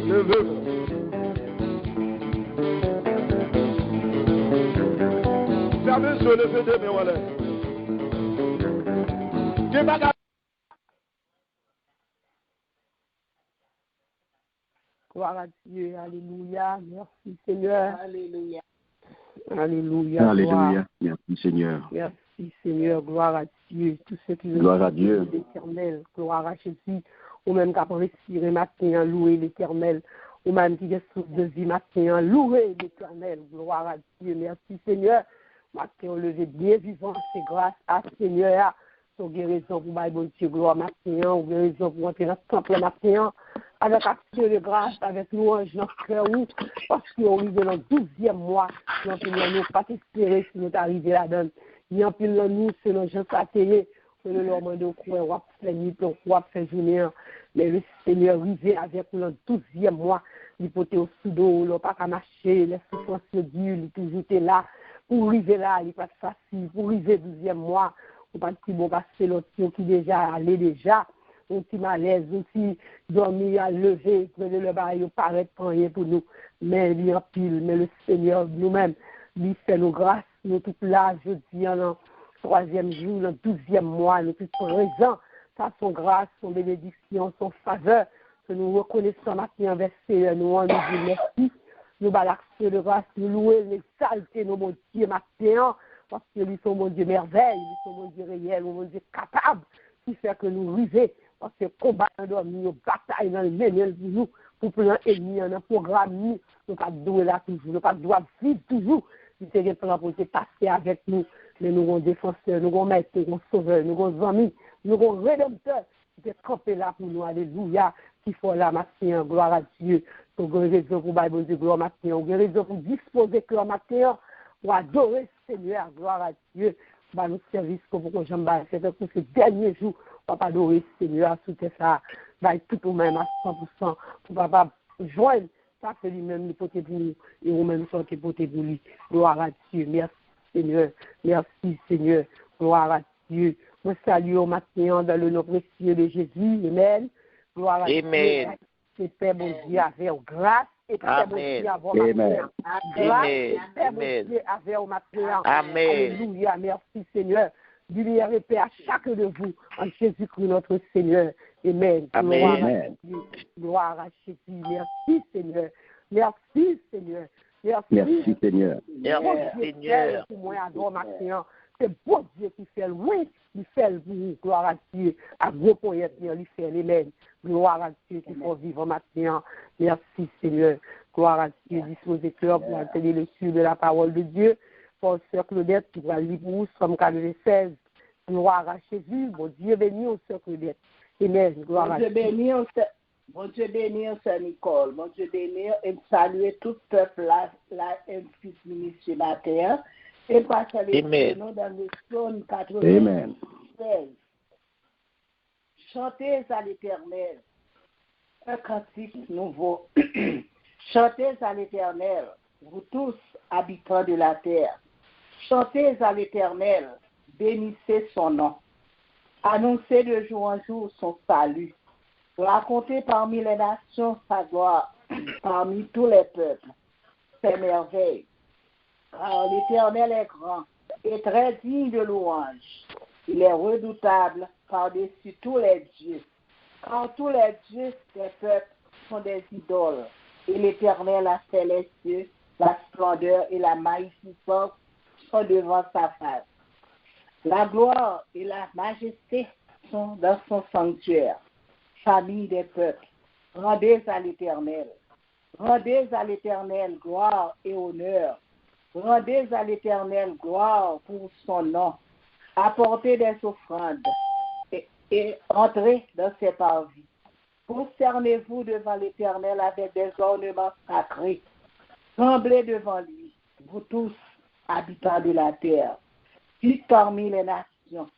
Levez-vous. Fermez sur le feu de mes walets. Gloire à Dieu, alléluia, merci Seigneur. Alléluia. Alléluia. Alléluia, merci Seigneur. Merci Seigneur, gloire à Dieu. Tout ce qui gloire à Dieu. L'Éternel, gloire à Jésus. Ou même qui a respiré matin, louer l'Éternel. Ou même qui est source de vie matin, louer l'Éternel, gloire à Dieu. Merci Seigneur. Matin, on levé bien vivant, c'est grâce à Seigneur. Son guérison pour bon Dieu, gloire matin, ou guérison pour entrer dans le temple matin. Avec action de grâce, avec louange dans le cœur, parce qu'on arrive dans le 12e mois, nous n'avons pas espéré si nous arrivons là-dedans. Il y a un peu de nous, c'est nos gens satellés, que nous leur demandons quoi, on va faire nuit, on va faire journée. Mais le Seigneur arrive avec nous dans le 12e mois, il peut être au sous-d'eau, il n'a pas qu'à marcher, les souffrances dures, il est toujours là. Pour arriver là, il n'est pas facile. Pour arriver au 12e mois, on ne peut pas bon passer l'autre qui déjà allé déjà. On petit malaise, on petit dormir à lever, que le bail paraît pour rien pour nous. Mais il y a pile, mais le Seigneur nous-mêmes, lui fait nos grâces, nous tous là, je dis, dans le 3e jour, dans le 12e mois, nous tous présents, ça son grâce, son bénédiction, son faveur, que nous reconnaissons matin vers Seigneur, nous en nous merci, nous l'action de grâce, nous louer, nous exalter nos bon Dieu matin, parce que lui sont mon Dieu merveille, lui sont mon Dieu réel, mon Dieu capable, qui fait que nous arrivons. Parce que combat dans nos batailles dans le ménel pour nous, pour plein ennemi, dans le programme, nous ne pas douer là toujours, nous pas doit vivre toujours. C'est un plan pour passer avec nous, mais nous avons défenseur, nous avons maître, nous avons sauveur, nous avons amis, nous avons rédempteur, qui est campé là pour nous, alléluia, qui faut la matin, gloire à Dieu, pour guérison pour Bible de gloire matin, guérison pour disposer que la matin, pour adorer le Seigneur, gloire à Dieu, pour nous servir comme pour j'aime c'est pour ce dernier jour. Papa adorer le Seigneur, tout ça, va être tout au même à 100%, pour papa joindre, ça fait lui-même le côté pour nous, et nous-mêmes sortir côté pour lui. Gloire à Dieu, merci Seigneur, merci Seigneur, gloire à Dieu. Moi salue au matin dans le nom précieux de Jésus, amen. Gloire à Dieu, c'est Père bon Dieu avec grâce, et Père bon Dieu avec matin. Grâce, Père bon Dieu avec matin. Alléluia, merci Seigneur. Lumière et paix à chacun de vous, en Jésus-Christ notre Seigneur. Amen. Amen. Gloire à Jésus. Merci Seigneur. Merci Seigneur. Merci Seigneur. Merci Seigneur. Pour moi, adore matin. C'est bon Dieu qui fait le oui, il fait le oui. Gloire à Dieu. À gros poète, il fait l'amen. Gloire à Dieu qui faut vivre matin. Merci Seigneur. Gloire à Dieu. Disposez cœur pour entendre le sur de la parole de Dieu. Pour Sœur Claudette qui va lire pour vous, Somme 96. Gloire à Jésus. Bon Dieu béni au Sœur Claudette. Amen. Gloire à Dieu. Bon Dieu béni au Sœur Nicole. Bon Dieu béni et saluer tout le peuple là, fils ministre matin. Et passer avec nous dans le psaume 96. Chantez à l'Éternel. Un cantique nouveau. Chantez à l'Éternel, vous tous habitants de la terre. Chantez à l'Éternel, bénissez son nom. Annoncez de jour en jour son salut. Racontez parmi les nations sa gloire, parmi tous les peuples, ses merveilles. Car l'Éternel est grand et très digne de louange. Il est redoutable par-dessus tous les dieux. Car tous les dieux des peuples sont des idoles. Et l'Éternel a fait les cieux, la splendeur et la magnificence sont devant sa face. La gloire et la majesté sont dans son sanctuaire. Famille des peuples, rendez à l'Éternel. Rendez à l'Éternel gloire et honneur. Rendez à l'Éternel gloire pour son nom. Apportez des offrandes et entrez dans ses parvis. Prosternez-vous devant l'Éternel avec des ornements sacrés. Tremblez devant lui, vous tous, habitants de la terre. Dites parmi les nations,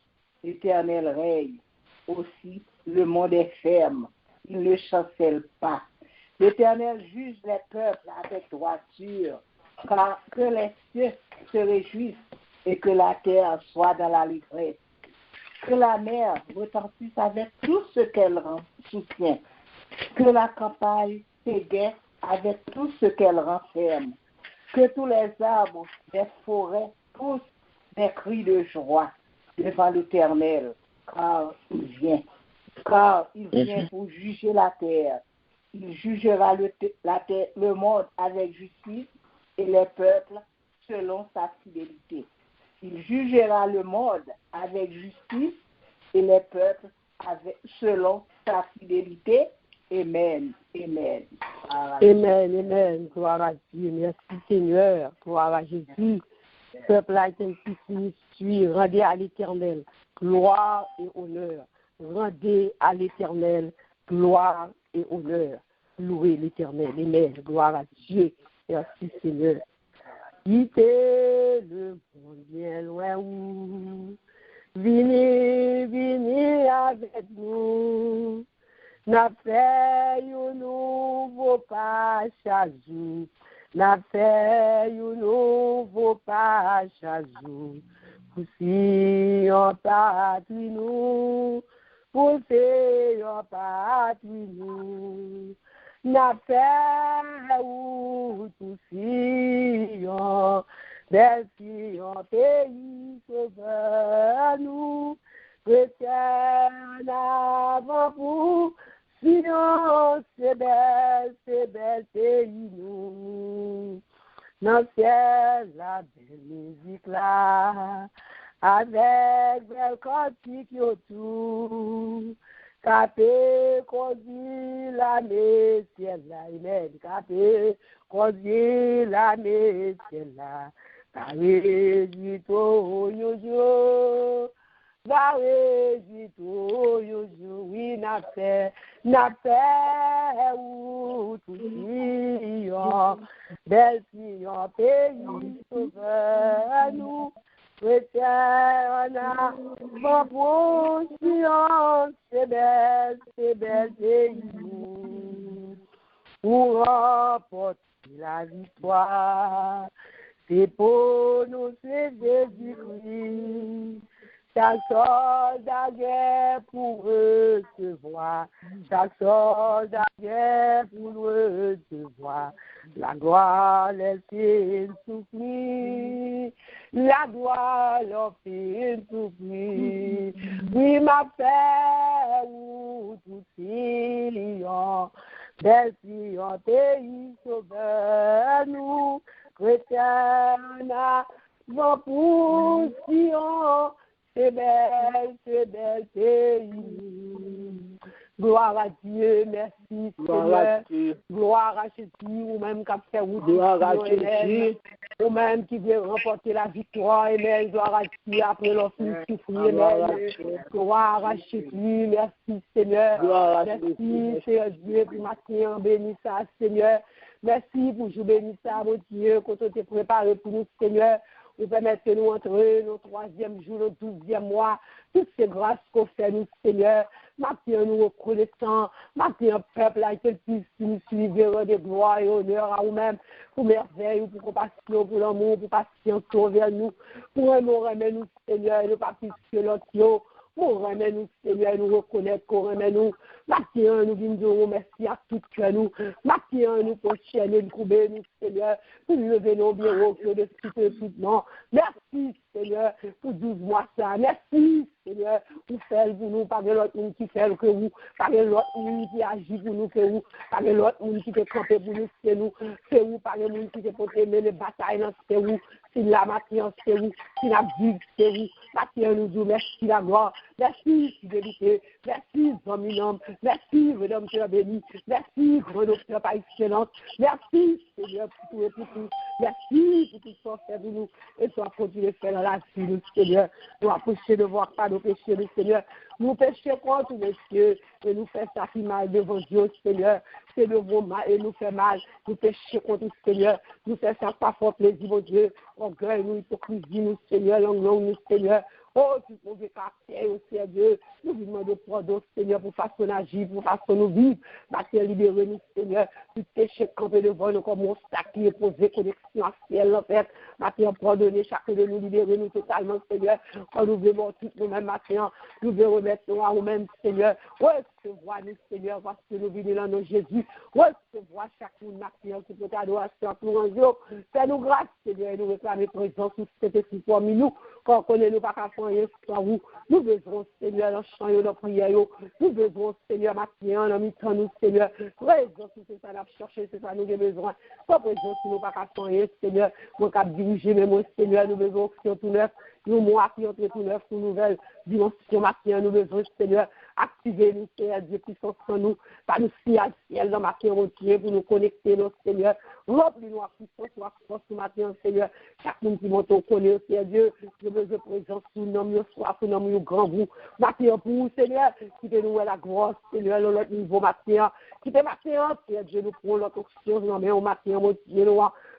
l'Éternel règne. Aussi, le monde est ferme, il ne chancelle pas. L'Éternel juge les peuples avec droiture, car que les cieux se réjouissent et que la terre soit dans la l'allégresse. Que la mer retentisse avec tout ce qu'elle soutient. Que la campagne Séguin avec tout ce qu'elle renferme. Que tous les arbres des forêts poussent des cris de joie devant l'Éternel, car il vient. Car il vient pour juger la terre. Il jugera le monde avec justice et les peuples selon sa fidélité. Il jugera le monde avec justice et les peuples selon sa fidélité. Amen. Amen. Amen. Amen. Gloire à Dieu. Merci Seigneur. Gloire à Jésus. Peuple haïtien qui suit, rendez à l'Éternel gloire et honneur. Rendez à l'Éternel gloire et honneur. Louez l'Éternel. Amen. Gloire à Dieu. Merci Seigneur. Quittez le monde bien loin où. Venez avec nous. N'a fait un nouveau pas chaque jour. N'a fait un nouveau pas chaque jour. Pour si on patrie nous. Pour si on patrie nous. N'a fait ou tout Sion. Des Sion pays sauveur nous. Chrétiens avant pour Sion, c'est belle pays nous. Dans le ciel, la belle musique là, avec belle cantique autour. Capé, conduit la messière là, amen. Capé, conduit la messière là. Carré, du tout, yo. Oui, n'a fait ou tout Sion, belle Sion, pays sauveur nous, chrétiens, bon pour Sion, c'est belle pays nous, pour remporter la victoire, c'est pour nous, c'est Jésus-Christ. Chaque soldat guerre pour recevoir, chaque soldat guerre pour recevoir. La gloire les fait souffrir, la gloire leur fait souffrir. Oui, ma paix ou tout Sion, belle Sion, pays sauveur nous, chrétiens, vont pour Sion. C'est belle pays. Gloire à Dieu, merci Seigneur. Gloire à Jésus, ou même qui a fait vous. Gloire à Jésus. Ou même qui vient remporter la victoire, amen. Gloire à Dieu, après l'offre souffrir, amen. Gloire à Jésus, merci Seigneur. Merci Seigneur Dieu, pour matin, béni ça, Seigneur. Merci pour jouer béni ça, mon Dieu, quand on t'est préparé pour nous, Seigneur. Vous permettez nous entrer nos 3e jour, nos 12e mois, toutes ces grâces qu'on fait nous, Seigneur. Maintenant, nous reconnaissons, maintenant, peuple, là, que puisse nous suivre de gloire et honneur à vous-même, pour merveille, pour compassion, pour l'amour, pour patience envers nous, pour nous remettre nous, Seigneur, et ne pas plus que l'autre. Pour remettre nous, Seigneur, nous reconnaître qu'on remet nous. Maintenant, nous venons merci à tout cœur nous. Maintenant, nous pour chaîner, nous couper nous, Seigneur, pour lever nos bureaux, que de tout non. Merci, Seigneur, pour 12 mois ça. Merci, Seigneur, pour faire pour nous, pas de l'autre monde qui fait que vous, pas de l'autre monde qui agit pour nous que vous, pas de l'autre monde qui peut camper pour nous, c'est nous, pas de monde qui peut porter les batailles, c'est vous, si la matière, c'est vous, si la vie, c'est vous. Maintenant, nous disons merci la gloire. Merci, fidélité. Merci, dominant. Merci, rédempteur béni. Merci, grand docteur par excellence. Merci, Seigneur, pour tout et pour tout. Merci pour tout ce qu'on fait pour nous. Et soit continuer à faire dans la vie, nous, Seigneur. Nous approcher de voir pas nos péchés, nous, Seigneur. Nous péchons contre messieurs et nous faisons ça qui mal devant Dieu, Seigneur. C'est de vos mal et nous fait mal. Nous péchons contre le Seigneur. Nous faisons ça pas fort plaisir, mon Dieu. Orgueil, nous, hypocrisie, nous, Seigneur. Langue, nous, Seigneur. Oh, tout mauvais caractère, oh Seigneur, nous vous demandons pardon, Seigneur, pour façon d'agir, pour façon de vivre. Maintenant, libérez-nous, Seigneur, tout péché campé devant nous comme un sac qui est posé, connexion à ciel, en fait. Maintenant, pardonnez chacun de nous, libérez-nous totalement, Seigneur. Quand nous voulons tout nous-mêmes, maintenant, nous voulons remettre nous à nous-mêmes, Seigneur. Ouais, recevoir nous, Seigneur, parce que nous venons dans nos Jésus. Recevoir chaque monde matin qui peut adoration pour un jour. Fais-nous grâce, Seigneur, et nous réclamer présence sur cet esprit parmi nous. Quand on connaît nous pas qu'à faire sans vous. Nous besoin, Seigneur, dans le chant et dans la prière. Nous besoin, Seigneur, matin, dans mi-temps, nous, Seigneur. Présence, c'est ça, nous chercher, c'est ça, nous avons besoin. Pas présence, nous pas qu'à faire, Seigneur. Nous qu'à diriger, mais moi, Seigneur, nous besoin sur tout neuf. Nous, moi, qui entre tout neuf, pour nouvelle dimension matin, nous besoin, Seigneur, activer nous, Seigneur, Dieu puissance en nous, par nous ciel dans matin, mon Dieu, pour nous connecter, notre Seigneur. Remplis-nous à puissance, à force ce matin, Seigneur. Chaque monde qui monte au connaît, Seigneur Dieu, je veux de présence sous nos mieux soif, sous nos mieux grand vous. Matin pour vous, Seigneur, qui te nous la gloire, Seigneur, dans notre niveau matin. Qui te matin, Seigneur Dieu, nous prenons notre chose, nous mettons au matin, mon Dieu,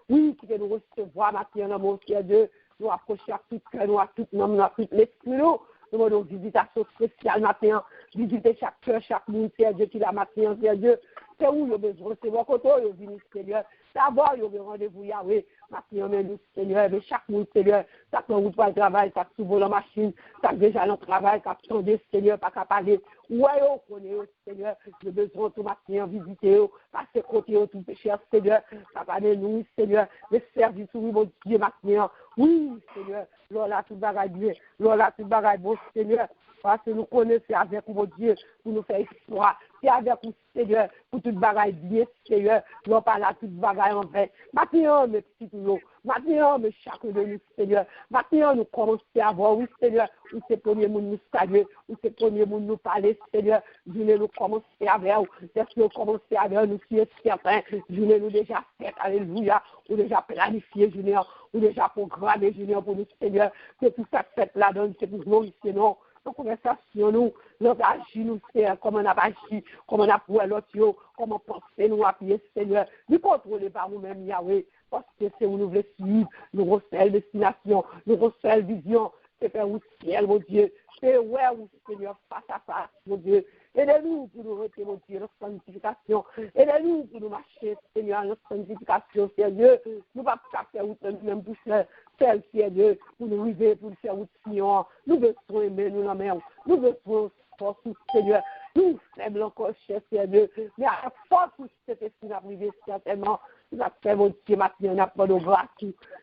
oui, qui te nous recevoir matin, dans mon Seigneur Dieu. Nous approcher à tout cœur, nous à tout nom, à tout l'esprit, nous demandons visitation spéciale matin, visiter chaque cœur, chaque monde, Seigneur Dieu, qui l'a matin, Seigneur Dieu. C'est où il y a besoin, c'est mon côté, il y a besoin, Seigneur. D'abord, il y a rendez-vous, Yahweh, matin, nous, Seigneur, mais chaque monde, Seigneur, ça peut route pour le travail, ça souvent la machine, ça déjà dans le travail, ça attendait, Seigneur, pas qu'à parler. Ouais, on connaît, Seigneur, le besoin tout matin, visiter, passer côté, tout péché, Seigneur, ça va nous, Seigneur, les services, oui, mon Dieu, matin, oui, Seigneur, là, tout bagaille bien, là, tout bagaille bon, Seigneur, parce que nous connaissons avec vous, mon Dieu, pour nous faire histoire, c'est avec vous, Seigneur, pour toute bagaille bien, Seigneur, non pas là, toute bagaille en fait. Maintenant, mes petits nous, maintenant, mes chacun de nous, Seigneur, maintenant, nous commençons à voir, oui, Seigneur, où c'est le premier monde nous saluer, où c'est le premier monde nous parler, Seigneur, venez nous commencer avec vous, est-ce que nous commençons avec nous, si certain, venez nous déjà fait, alléluia, ou déjà planifié, Junior, ou déjà programmé, Junior, pour nous, Seigneur, que tout ça fait là-dedans, c'est pour glorifier, non. Nos conversations, nous agir, nous, Seigneur, comment on a agi, comment on a pour l'autre, comment penser, nous appuyer, Seigneur. Nous contrôler par nous-mêmes, Yahweh, parce que c'est où nous voulons suivre, nous recevons destination, nous recevons vision, c'est faire où ciel, mon Dieu, c'est où, Seigneur, face à face, mon Dieu. Aidez-nous pour nous retirer, mon Dieu, notre sanctification. Aidez-nous pour nous marcher, Seigneur, notre sanctification, Seigneur. Nous ne pouvons pas faire route nous-mêmes pour faire celle, Seigneur, pour nous arriver, pour nous faire route, Seigneur. Nous besoin aimer, nous la mère. Nous besoin force, Seigneur. Nous faibles encore, cher Seigneur. Mais à la force, cet esprit n'a privé, certainement. Nous avons fait, mon Dieu, maintenant, n'a pas de grâce.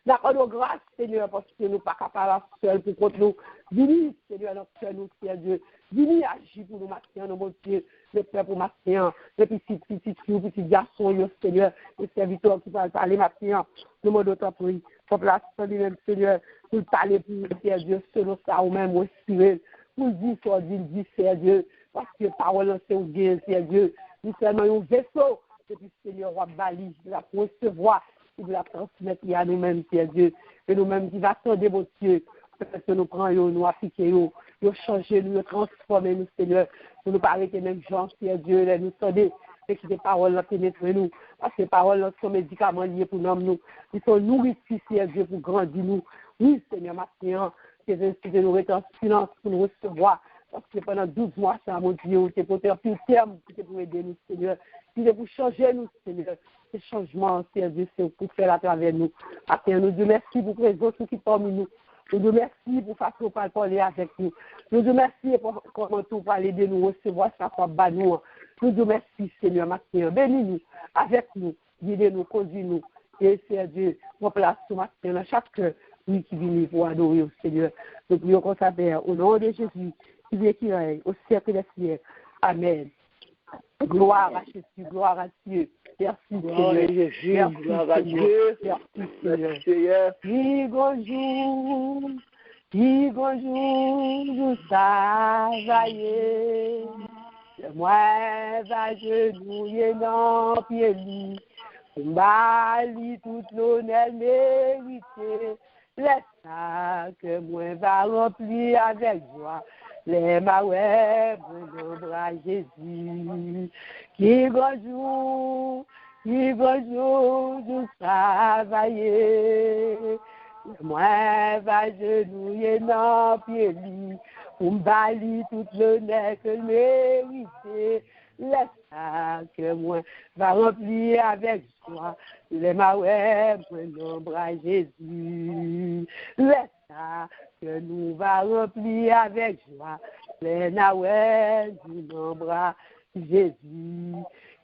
N'a pas de grâce, Seigneur, parce que nous ne sommes pas capables seuls pour contre nous. Dis-nous, Seigneur, notre cœur, nous, Seigneur. Dis-nous, agis pour nous, maintenant, mon Dieu. Le père pour maintenant. Les petits garçons, Seigneur. Les serviteurs qui vont parler maintenant. Nous demandons d'autres prix. Pour placer lui-même, Seigneur, pour parler pour nous, Seigneur, selon ça, ou même respirer. Pour dire, soit dire, Seigneur, parce que parole, c'est au bien, Seigneur. Nous seulement un vaisseau. Et puis, Seigneur, roi Bali, la recevoir, il la transmettre à nous-mêmes, Seigneur. Et nous-mêmes qui va attendre, mon Dieu, que nous prenons, nous appliquons, nous changer, nous transformer, nous, Seigneur. Pour nous parler que même gens, Seigneur, nous sonner, et que les paroles pénètrent nous. Parce que les paroles sont médicaments liés pour nous. Ils sont nourritus, Seigneur, pour grandir nous. Oui, Seigneur, maintenant, que de nous rester en silence pour nous recevoir. Parce que pendant 12 mois, ça, mon Dieu, c'est pour faire plus terme, c'est pour aider nous, Seigneur. C'est pour changer nous, Seigneur. Ce changement, Seigneur, c'est pour faire à travers nous. Après, nous disons merci pour les autres qui parmi nous. Nous disons merci pour façon de parler avec nous. Nous disons merci pour comment tout parler de nous, recevoir ça comme bas nous. Nous disons merci, Seigneur, matin. Bénis-nous, avec nous, guidez-nous, conduis-nous. Et Seigneur Dieu, on place ce matin dans chaque cœur, oui, qui vient pour adorer au Seigneur. Nous prions comme ça, Père, au nom de Jésus, qui vient qui règne au siècle des siècles. Amen. Gloire à Jésus, gloire à Dieu. Merci, Gloire Seigneur. à Jésus, Merci, gloire à Seigneur. Dieu. Merci, Seigneur. Merci, Seigneur. Qui bonjour, nous travailler. Moi, va genouiller dans pied lui. Mbali tout l'honneur mérité. Laisse ça que moi va remplir avec joie. Les maouets, mon bras Jésus. Qui bonjour, nous travailler. Moi, va genouiller dans pied lui. Pour m'bali tout l'honneur que mérité. Laisse ça que moi va remplir avec joie. Les maouets, mon bras Jésus. Laisse ça que nous va remplir avec joie. Les maouets, mon bras Jésus.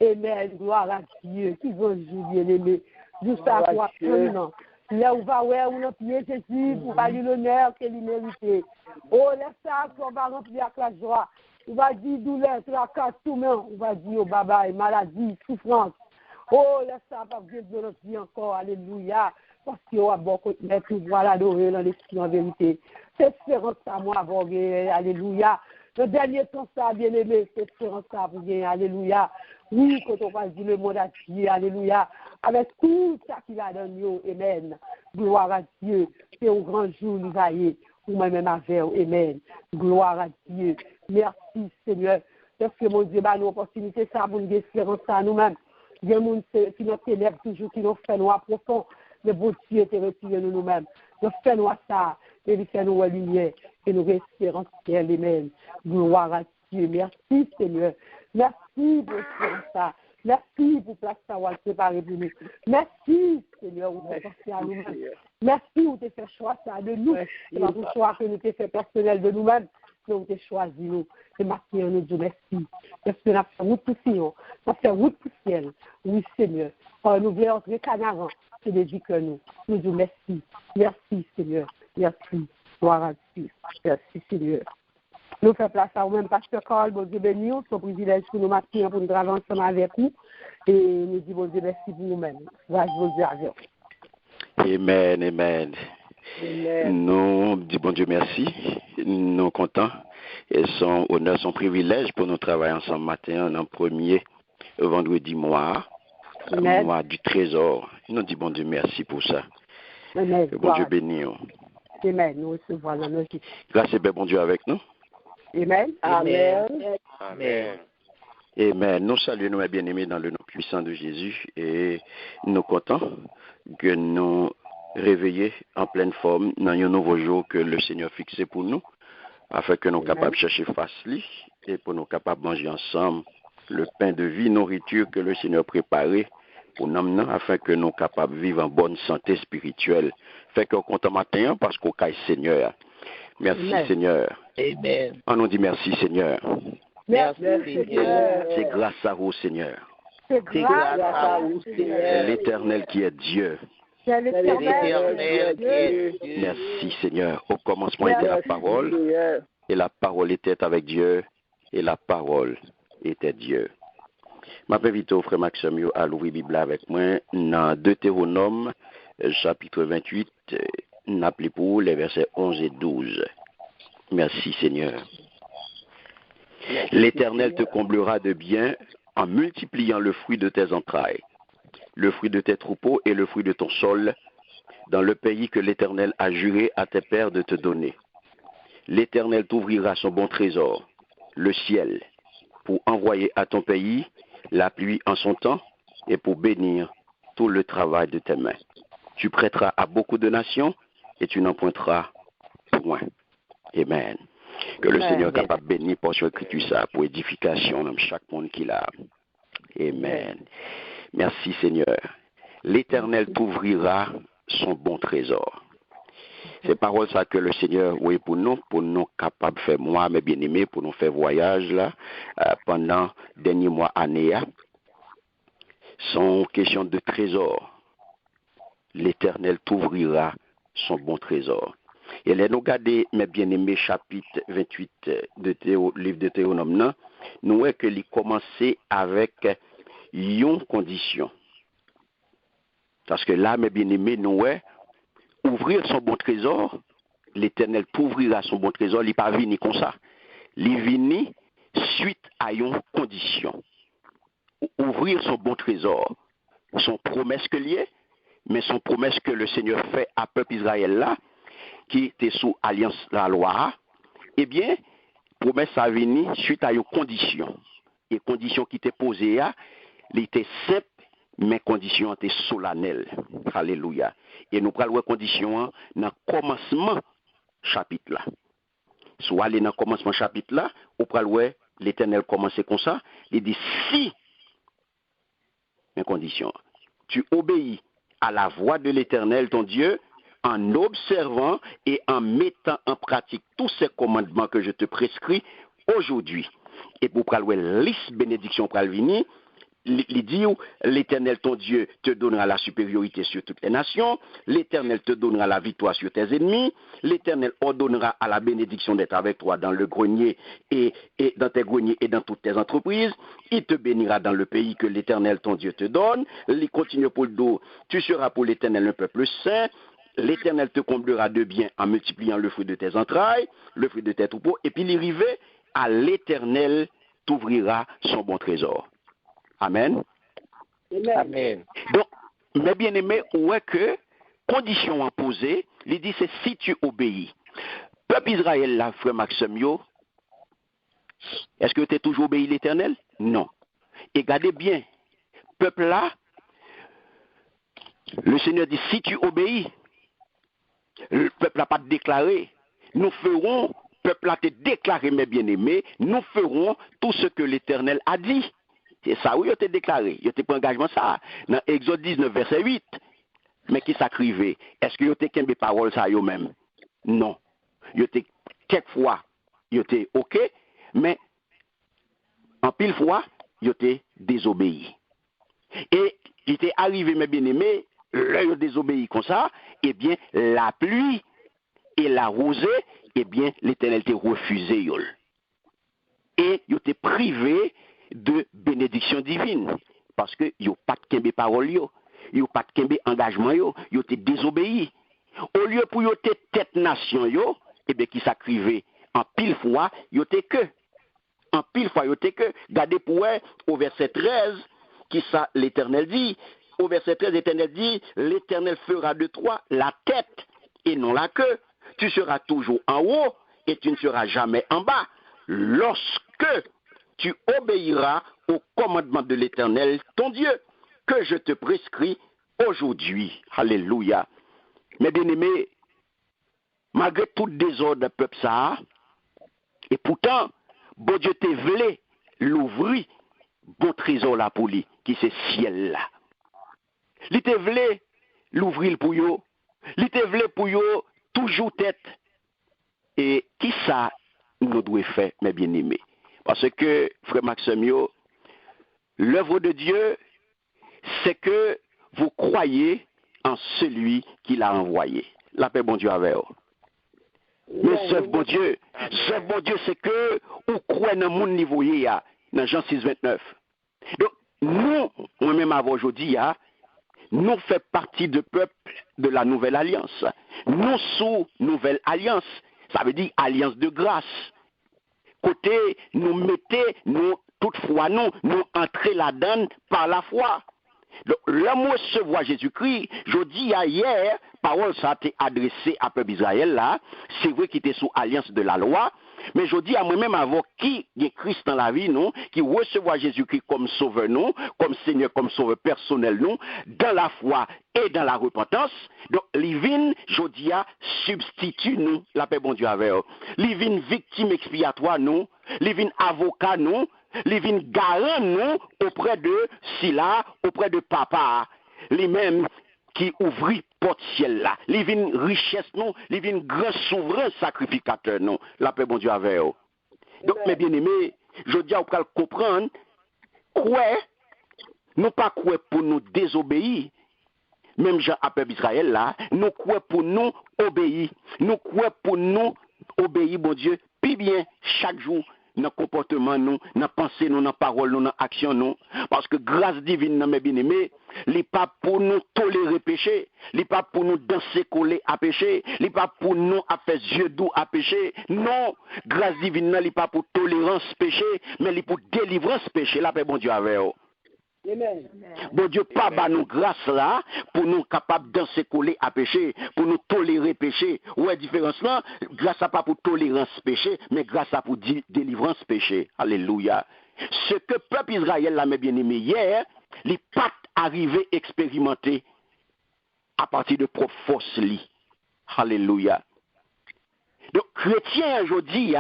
Amen. Gloire à Dieu. Qui veut jouer, bien-aimé. Juste à toi, maintenant. Là où va, ouais, on a prié Jésus pour pas lui l'honneur qu'il mérite. Oh, laisse ça, qu'on va remplir avec la joie. On va dire douleur, tracas, tout le monde. On va dire, oh, baba, maladie, souffrance. Oh, laisse ça, pas Dieu de notre vie encore. Alléluia. Parce qu'on a beaucoup de pouvoir l'adorer dans l'esprit en vérité. C'est espérance à moi, bon, alléluia. Le dernier temps, ça, bien-aimé, c'est espérance à vous, alléluia. Oui, quand on va dire le monde à Dieu, alléluia. Avec tout ça qu'il a dans nous, amen. Gloire à Dieu. C'est un grand jour, nous vaillons. Ou même avec, amen. Gloire à Dieu. Merci, Seigneur. Parce que mon Dieu, nous opportunité, ça, pour nous espérance à nous-mêmes. Il y a des gens qui nous ténèbres toujours, qui nous fait noir profond. Mais bon Dieu était retiré de nous-mêmes. Nous faisons ça, et nous faisons la lumière, et nous respirons ciel, amen. Gloire à Dieu. Merci, Seigneur. Merci pour ça. Merci pour la place à préparer pour nous. Merci, Seigneur, pour penser à nous-mêmes. Merci pour te faire choix ça de nous. C'est pas un choix que nous te fait personnel de nous-mêmes. Nous t'ai choisi, nous. Et maintenant, nous disons merci. Parce que nous avons fait route pour Sion. Nous avons fait route pour ciel. Oui, Seigneur. Nous voulons entrer Canaran. C'est dédié que nous. Nous disons merci. Merci, Seigneur. Merci. Gloire à Dieu. Merci, Seigneur. Nous faisons place à vous-même, Pasteur Carl, bon Dieu béni, c'est un privilège pour nous maintenant pour nous travailler ensemble avec vous. Et nous disons bon Dieu merci pour nous-mêmes. Grâce bon Dieu avec vous. Amen, amen. Nous disons bon Dieu merci. Nous sommes contents. Et son honneur, son privilège pour nous travailler ensemble matin, en premier vendredi mois. Amen. Mois du trésor. Nous disons bon Dieu merci pour ça. Amen. Bon Dieu béni. Amen. Nous recevons la magie. Grâce et paix, bon Dieu avec nous. Amen. Amen. Amen. Amen. Nous saluons nos bien-aimés dans le nom puissant de Jésus et nous comptons que nous réveillons en pleine forme dans un nouveau jour que le Seigneur fixé pour nous, afin que nous soyons capables de chercher face lui et pour nous capables de manger ensemble le pain de vie, nourriture que le Seigneur a préparé pour nous, afin que nous soyons capables de vivre en bonne santé spirituelle. Fait qu'on compte matin parce qu'on caille Seigneur. Merci Amen. Seigneur. Amen. On nous dit merci Seigneur. Merci, Seigneur. C'est grâce à vous Seigneur. C'est grâce à vous, C'est l'Éternel qui est Dieu. C'est l'Éternel qui est Dieu. Merci Seigneur. Au commencement était la parole, et la parole était avec Dieu, et la parole était Dieu. Je m'invite au frère Maxime à l'ouvrir Bible avec moi dans Deutéronome, chapitre 28, n'appelez pour les versets 11 et 12. Merci Seigneur. L'Éternel te comblera de bien en multipliant le fruit de tes entrailles, le fruit de tes troupeaux et le fruit de ton sol, dans le pays que l'Éternel a juré à tes pères de te donner. L'Éternel t'ouvrira son bon trésor, le ciel, pour envoyer à ton pays la pluie en son temps et pour bénir tout le travail de tes mains. Tu prêteras à beaucoup de nations et tu n'en pointeras point. Amen. Que le Seigneur est capable de bénir pour son écriture ça, pour édification dans chaque monde qu'il a. Amen. Merci Seigneur. L'Éternel t'ouvrira son bon trésor. C'est parole ça que le Seigneur oui pour nous capables de faire moi mes bien-aimés pour nous faire voyage là pendant dernier mois année. Sont question de trésor. L'Éternel t'ouvrira son bon trésor. Et là, nous regardons, mes bien-aimés, chapitre 28 de livre de Théonome, nous voyons qu'il commençait avec une condition. Parce que là, mes bien-aimés, nous voyons ouvrir son bon trésor, l'Éternel t'ouvrira son bon trésor, il n'est pas venu comme ça. Il est venu suite à une condition. Ouvrir son bon trésor, son promesse que lié, mais son promesse que le Seigneur fait à peuple Israël là, qui était sous alliance la loi, eh bien, promesse a venu suite à une condition. Et condition qui était posée, elle était simple, mais condition était solennelle. Alléluia. Et nous prenons la condition dans le commencement chapitre là. Soit aller dans le commencement chapitre là, ou prenons l'Éternel commencer comme ça, il dit si, mais condition, tu obéis à la voix de l'Éternel, ton Dieu, en observant et en mettant en pratique tous ces commandements que je te prescris aujourd'hui. et pour pral liste bénédiction pral venir. Il dit, l'Éternel ton Dieu te donnera la supériorité sur toutes les nations, l'Éternel te donnera la victoire sur tes ennemis, l'Éternel ordonnera à la bénédiction d'être avec toi dans le grenier et dans tes greniers et dans toutes tes entreprises, il te bénira dans le pays que l'Éternel ton Dieu te donne, il continue pour le dos, tu seras pour l'Éternel un peuple saint, l'Éternel te comblera de bien en multipliant le fruit de tes entrailles, le fruit de tes troupeaux, et puis l'arrivée à l'Éternel t'ouvrira son bon trésor. Amen. Amen. Donc, mes bien-aimés, ouais que condition à poser, il dit c'est si tu obéis. Peuple Israël, là, frère Maxime, est-ce que tu es toujours obéi l'Éternel? Non. Et gardez bien, peuple là, le Seigneur dit si tu obéis, le peuple n'a pas déclaré, nous ferons, peuple a te déclaré, mes bien-aimés, nous ferons tout ce que l'Éternel a dit. C'est ça, oui, il a déclaré, il a pris engagement ça. Dans Exode 19, verset 8, mais qui s'acrivait? Est-ce qu'il y a des paroles ça eux-mêmes? Non. Il y a quelquefois, il y a OK, mais en pile fois, il a désobéi. Et il était arrivé, mes bien-aimés, l'œil désobéi comme ça, eh bien, la pluie et la rosée, eh bien, l'Éternel t'a refusé. Et il était privé de bénédiction divine. Parce que il n'y a pas de kembe parole, il n'y a pas de kembe engagement, il était désobéi. Au lieu pour y tête nation, eh bien, qui s'acrivait en pile fois, il était que. En pile fois, il était que. Gardez pour au verset 13, qui ça, l'Éternel dit. Au verset 13, l'Éternel dit, l'Éternel fera de toi la tête et non la queue. Tu seras toujours en haut et tu ne seras jamais en bas. Lorsque tu obéiras au commandement de l'Éternel, ton Dieu, que je te prescris aujourd'hui. Alléluia. Mes bien-aimés, malgré tout désordre de peuple ça, et pourtant, bon Dieu te voulait l'ouvrir, bon trésor là pour lui, qui c'est ciel là. Il te voulait l'ouvrir pour yo, il te voulait pour yo toujours tête. Et qui ça nous doit faire, mes bien-aimés? Parce que, frère Maxime, l'œuvre de Dieu, c'est que vous croyez en celui qui l'a envoyé. La paix, bon Dieu, avec vous. Mais ce bon Dieu, c'est que vous croyez dans mon niveau, dans Jean 6, 29. Donc, nous, moi-même, avant aujourd'hui, nous faisons partie du peuple de la nouvelle alliance. Nous sous nouvelle alliance, ça veut dire alliance de grâce. Côté, nous mettez, nous, toutefois, nous entrer là-dedans par la foi. L'homme recevoir Jésus-Christ, je dis hier, parole ça a été adressée à peuple Israël là, c'est vrai qu'il était sous alliance de la loi, mais je dis à moi-même avant qui est Christ dans la vie, non, qui recevoir Jésus-Christ comme sauveur, non, comme Seigneur, comme sauveur personnel, non, dans la foi et dans la repentance. Donc, l'ivine, je dis à substitue nous, la paix bon Dieu avec eux. L'ivine victime expiatoire, non, l'ivine avocat, non, l'ivine garant, non, auprès de Sila, auprès de Papa, lui-même qui ouvrit porte ciel là. L'ivine richesse, non, l'ivine grand souverain sacrificateur, non, la paix bon Dieu avec eux. Donc, mes bien-aimés, je dis à vous comprendre, quoi, nous pas quoi pour nous désobéir, même Jean à peuple Israël là, nous quoi pour nous obéir, nous quoi pour nous obéir, bon Dieu, puis bien chaque jour, dans le comportement, nous, dans la pensée, nous, dans la parole, nous, dans l'action, nous. Parce que grâce divine, mes bien-aimés, il n'est pas pour nous tolérer péché, il n'est pas pour nous danser, coller à péché, il n'est pas pour nous faire yeux doux à péché. Non, grâce divine, il n'est pas pour tolérance péché, mais il est pour délivrance péché. La paix, bon Dieu, avec vous. Amen. Bon Dieu, pas bah nous grâce là, pour nous capables de danser coller à péché, pour nous tolérer péché. Ouais, différence là, grâce à pas pour tolérance péché, mais grâce à pour délivrance péché. Alléluia. Ce que peuple Israël l'a bien aimé hier, les pas arrivé expérimenter à partir de propre force li. Alléluia. Donc, chrétien aujourd'hui,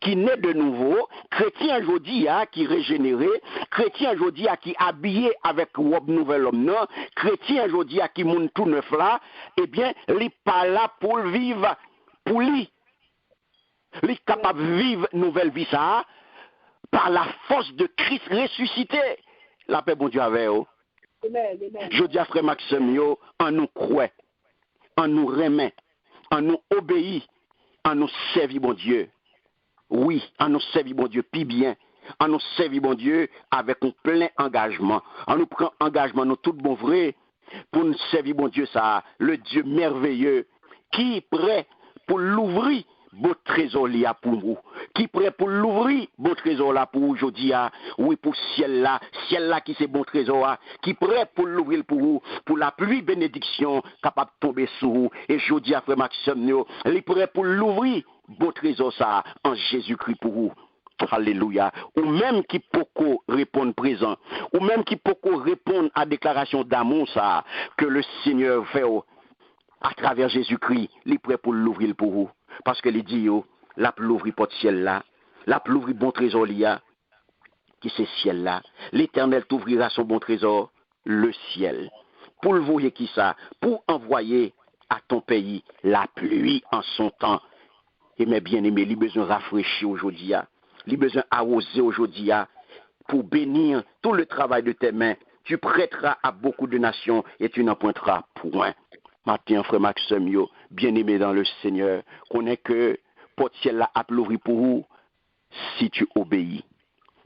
qui naît de nouveau, chrétien aujourd'hui qui régénéré, chrétien aujourd'hui qui habillé avec robe nouvelle homme, non, chrétien aujourd'hui qui monte tout neuf là, eh bien, il n'est pas là pour vivre pour lui. Il est capable de vivre nouvelle vie ça, par la force de Christ ressuscité. La paix, bon Dieu, avec vous. Amen, amen. Je dis à frère Maxime, yo, en nous croit, en nous remet, en nous obéit, en nous servir, bon Dieu. Oui, en nous servir, bon Dieu, puis bien. En nous servir, bon Dieu, avec un plein engagement. En nous prend engagement, nous tout bon vrai, pour nous servir, bon Dieu, ça, le Dieu merveilleux, qui est prêt pour l'ouvrir, beau trésor là pour vous, qui est prêt pour l'ouvrir, beau trésor là pour aujourd'hui, oui, pour ciel là qui c'est bon trésor, qui est prêt pour l'ouvrir pour vous, pour la pluie bénédiction capable de tomber sur vous. Et je dis à frère Maxime, il est prêt pour l'ouvrir, beau trésor ça, en Jésus-Christ pour vous. Alléluia. Ou même qui peut répondre présent, ou même qui peut répondre à la déclaration d'amour ça, que le Seigneur fait à travers Jésus-Christ, il est prêt pour l'ouvrir pour vous. Parce que il dit, la l'ouvrir porte ciel là, la l'ouvrir bon trésor là, qui c'est ciel là. L'Éternel t'ouvrira son bon trésor, le ciel. Pour le voyer qui ça, pour envoyer à ton pays la pluie en son temps. Et mes bien-aimés, il a besoin de rafraîchir aujourd'hui, il a besoin d'arroser aujourd'hui, pour bénir tout le travail de tes mains. Tu prêteras à beaucoup de nations et tu n'en pointeras point. Matin, frère Maxime, bien-aimé dans le Seigneur, connais que porte ciel là a l'ouvrir pour vous si tu obéis.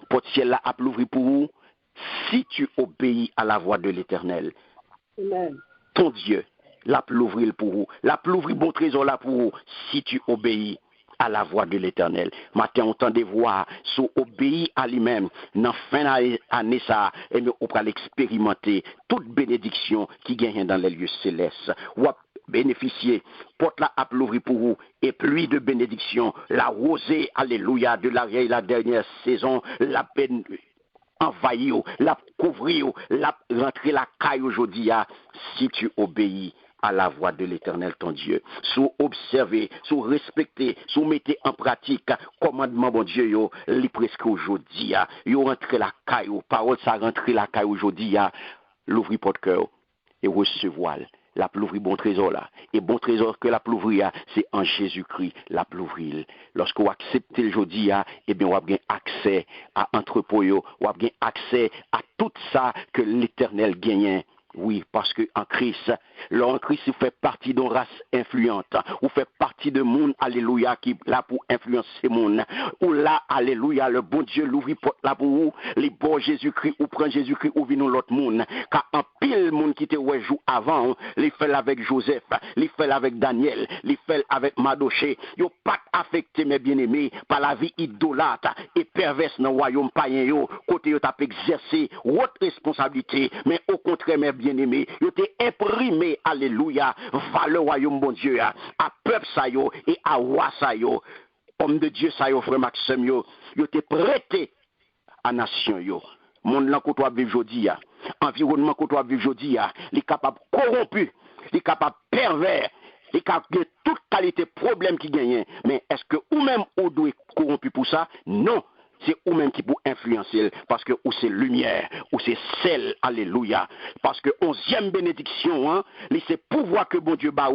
Porte ciel là a l'ouvrir pour vous si tu obéis à la voix de l'Éternel. Amen. Ton Dieu, l'a l'ouvrir pour vous, l'a l'ouvrir bon trésor là pour vous si tu obéis à la voix de l'Éternel. Matin, on tend de voir, si obéit à lui-même, dans fin d'année ça, et on va l'expérimenter, toute bénédiction qui gagne dans les lieux célestes. Ou bénéficier, porte la à l'ouvrir pour vous, et pluie de bénédiction, la rosée, alléluia, de la dernière saison, la peine envahir, la couvrir, la rentrer la caille aujourd'hui, si tu obéis à la voix de l'Éternel ton Dieu. Sous observer, sous respecter, sous mettre en pratique commandement bon Dieu yo, li presque aujourd'hui yo rentrer la caille, parole ça rentrer la caille aujourd'hui l'ouvrir porte cœur et recevoir la l'ouvrir bon trésor là et bon trésor que la l'ouvrir c'est en Jésus-Christ la l'ouvrir. Lorsque vous acceptez aujourd'hui et bien vous avez accès à entrepôt yo, vous avez accès à tout ça que l'Éternel gagne. Oui, parce que en Christ, en Christ, vous fait partie d'une race influente. Vous fait partie de monde, alléluia, qui est là pour influencer le monde. Ou là, alléluia, le bon Dieu l'ouvre porte là pour vous. Les bons Jésus-Christ, ou prend Jésus-Christ, ou vient l'autre monde. Car en pile monde qui te joue avant, les fait avec Joseph, les fait avec Daniel, les fait avec Madoché. Yo pas affecté, mes bien-aimés, par la vie idolâtre et perverse dans le royaume païen. Yo, côté yo t'a exercé votre responsabilité, mais au contraire, mes bien-aimé, yo te imprimé, alléluia, vers le royaume bon Dieu, à peuple ça yo, et à roi ça yo, homme de Dieu ça yo, frère Maxime yo te prêté à nation yo. Monde là que toi vivre aujourd'hui, environnement que toi vivre aujourd'hui, il est capable corrompu, il est capable pervers, il est capable de toute qualité problème qui gagne. Mais est-ce que ou même ou doit corrompu pour ça? Non. C'est ou même qui peut influencer, parce que ou c'est lumière, ou c'est sel, alléluia. Parce que 11e bénédiction, c'est pouvoir que bon Dieu bat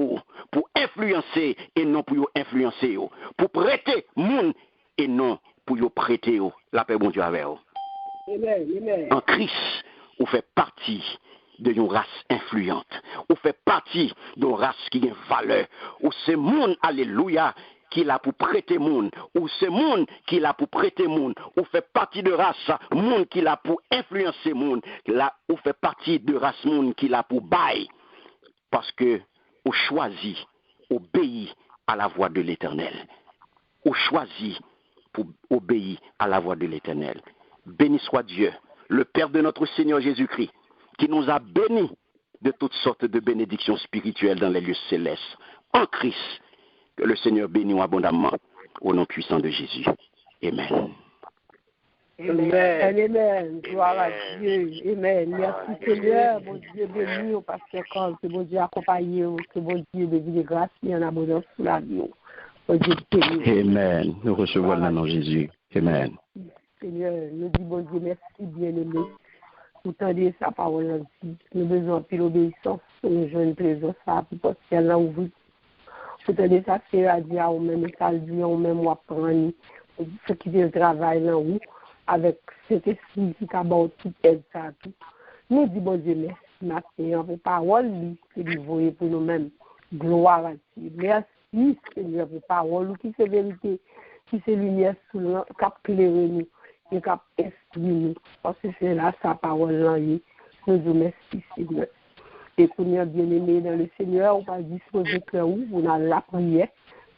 pour influencer et non pour influencer, pour prêter monde et non pour prêter la paix bon Dieu avec vous. Amen. En Christ, vous fait partie d'une race influente, vous fait partie d'une race qui a une valeur, ou c'est monde, alléluia, qui est là pour prêter monde, ou c'est monde qui est là pour prêter monde, ou fait partie de race monde qui est là pour influencer monde, là ou fait partie de race monde qui est là pour bailler, parce que on choisit, obéir à la voix de l'Éternel, on choisit pour obéir à la voix de l'Éternel. Béni soit Dieu, le Père de notre Seigneur Jésus-Christ, qui nous a bénis de toutes sortes de bénédictions spirituelles dans les lieux célestes, en Christ. Que le Seigneur bénisse abondamment au nom puissant de Jésus. Amen. Amen. Gloire à Dieu. Amen. Merci Seigneur. Bon Dieu béni au pasteur Carl. Que bon Dieu accompagne. Que bon Dieu bénisse les grâces et en abondance sur la vie. Bon Dieu béni. Amen. Nous recevons le nom de Jésus. Amen. Seigneur, nous disons bon Dieu merci bien-aimé. Vous tendez sa parole ainsi. Nous besoin de l'obéissance. Nous jeune présence ça pour porter ciel là ouvrir. Vous tenez ça faire à dire ou même ça dit ou même ou apprendre ce qui est le travail là où avec cet esprit qui a tout aide ça tout. Nous disons bon Dieu merci matin pour parole que lui voyez pour nous-mêmes. Gloire à Dieu. Merci Seigneur pour parole qui c'est vérité, qui c'est lumière sous qui a éclairé nous et qui a instruit nous. Parce que c'est là sa parole là. Nous disons merci Seigneur. Et pour nous bien-aimés dans le Seigneur, on va disposer que nous la prière.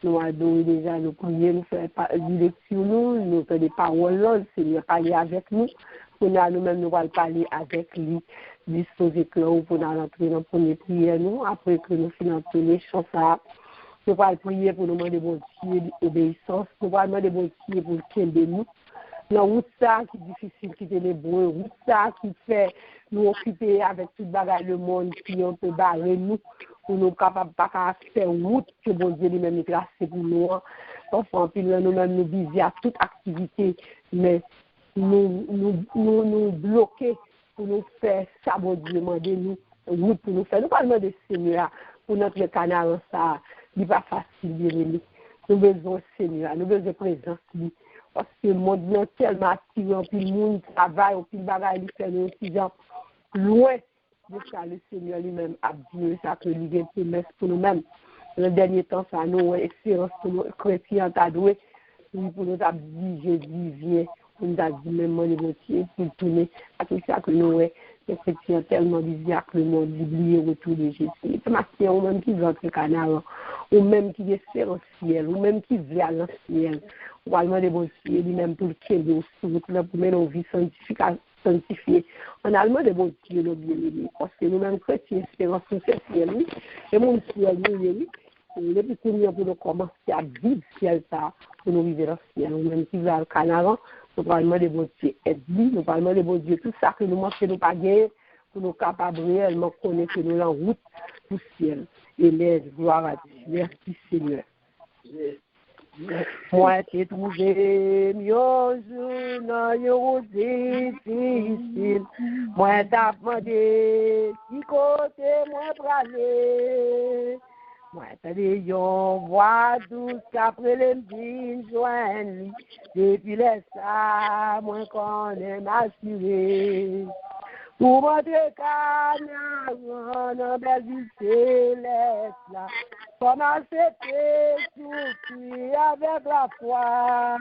Nous adorons déjà nos prières, nous faisons des lectures, nous faisons des paroles, le Seigneur parler avec nous. Pour nous-mêmes, nous allons parler avec lui, disposer que nous pour entrer dans la première prière, nous, après que nous finissons les chants, nous allons prier pour nous demander bon Dieu d'obéissance, nous allons demander bon Dieu pour qu'il de nous. Dans route ça qui est difficile, qui est ténébreux, route ça qui fait nous occuper avec tout le bagage le monde, qui on peut barrer nous, pour nous capables de faire route que bon Dieu lui-même est tracé pour nous. Enfin, puis nous-mêmes nous viser à toute activité, mais nous bloquer pour nous faire ça, bon Dieu demander nous, route pour nous faire. Nous parlons de Seigneur pour notre canard, ça, il n'est pas facile, bien aimé. Nous besoin Seigneur, nous besoin de présence, lui. Parce que le monde est tellement attirant, puis le monde travaille, puis le bagage il fait nous aussi loin de ça, le Seigneur lui-même a dit ça que lui a promesse pour nous-mêmes. Dans le dernier temps, ça nous a espérance pour nous chrétiens t'adouer, pour nous a dit Jésus vient, pour nous a dit même les métiers, pour tourner à tout ça que nous les chrétiens tellement bizarres que le monde oublié au retour de Jésus. C'est marqué ou même qui veut entrer canard, ou même qui espère au ciel, ou même qui veut aller au ciel. Ou allemand de bon Dieu, lui-même pour le ciel, pour mener nos vies sanctifiées. En allemand de bon Dieu, nos bien-aimés, parce que nous-mêmes chrétiens, espérons sur ce ciel, et mon ciel, oui, les petits miens pour nous commencer à vivre ciel, ça, pour nous vivre dans le ciel. Nous-mêmes qui va au Canada, nous parlons de bon Dieu, aide-lui, nous parlons de bon Dieu, tout ça que nous manquons, nous pas gagner, pour nous capables réellement connaître que nous en route pour le ciel. Et l'aide, gloire à Dieu. Merci Seigneur. Moi t'ai trouvé mieux dans yon difficile. Moi t'ai demandé si côté moi praler. Moi t'ai dit yon voix douce qu'après les m'dine joindre. Depuis les ça, moi connais m'assurer. Pour montrer canard dans belle ville céleste là. Comment c'était souffrir avec la foi.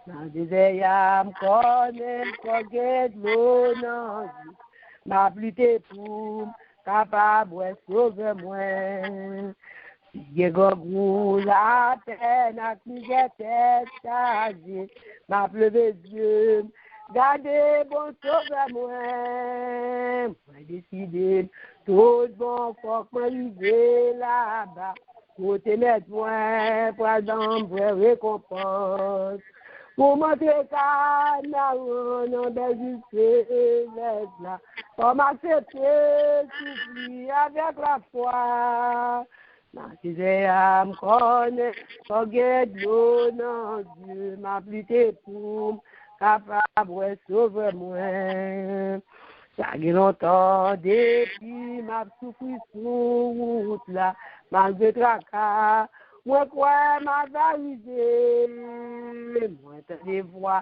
Dans des ayams connaît qu'on de l'eau non. Ma plutôt pour capable de sauver moi. Si j'ai gogou la peine à qui j'étais chargé. Ma pleuve Dieu. Gardez bon sauve moi. Moi décidé. Tout bon, faut que m'arrive là-bas. Côté mettre moi, pour d'ombre récompense. Pour montrer canard, non, belle céleste là. Pour m'accepter, souffrir avec la foi. Ma disais à me connaître, faut guider l'eau, non, Dieu m'a plutôt pour capable de sauver moi. Ça fait longtemps depuis ma souffrance sur route là, malgré tracas, moi quoi m'a validé, moi t'as des voix,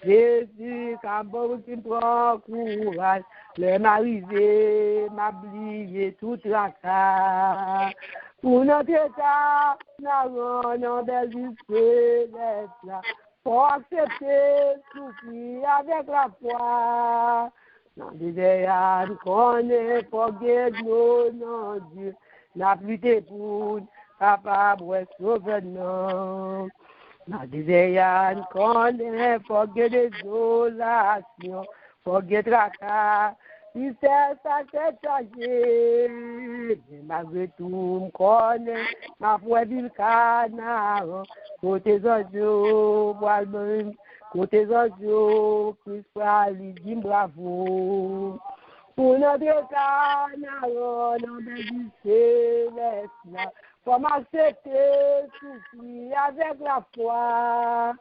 Jésus quand bon qui prend courage, le m'arrivé, m'a oublié tout tracas. Pour notre état, non belle céleste là, pour accepter, souffrir avec la foi. Dans des ayams connaît pour guider non Dieu, n'a plus de poudre, capable de sauver non. Dans des ayams connaît pour guider désolation, pour guider tracas, il sait ça c'est chargé. Mais malgré tout, me connaît, ma foi ville canard, côté anges, bois même. Côté anges, Christ lui dit bravo. Pour notre canard, dans le céleste là, pour m'accepter, souffrir avec la foi.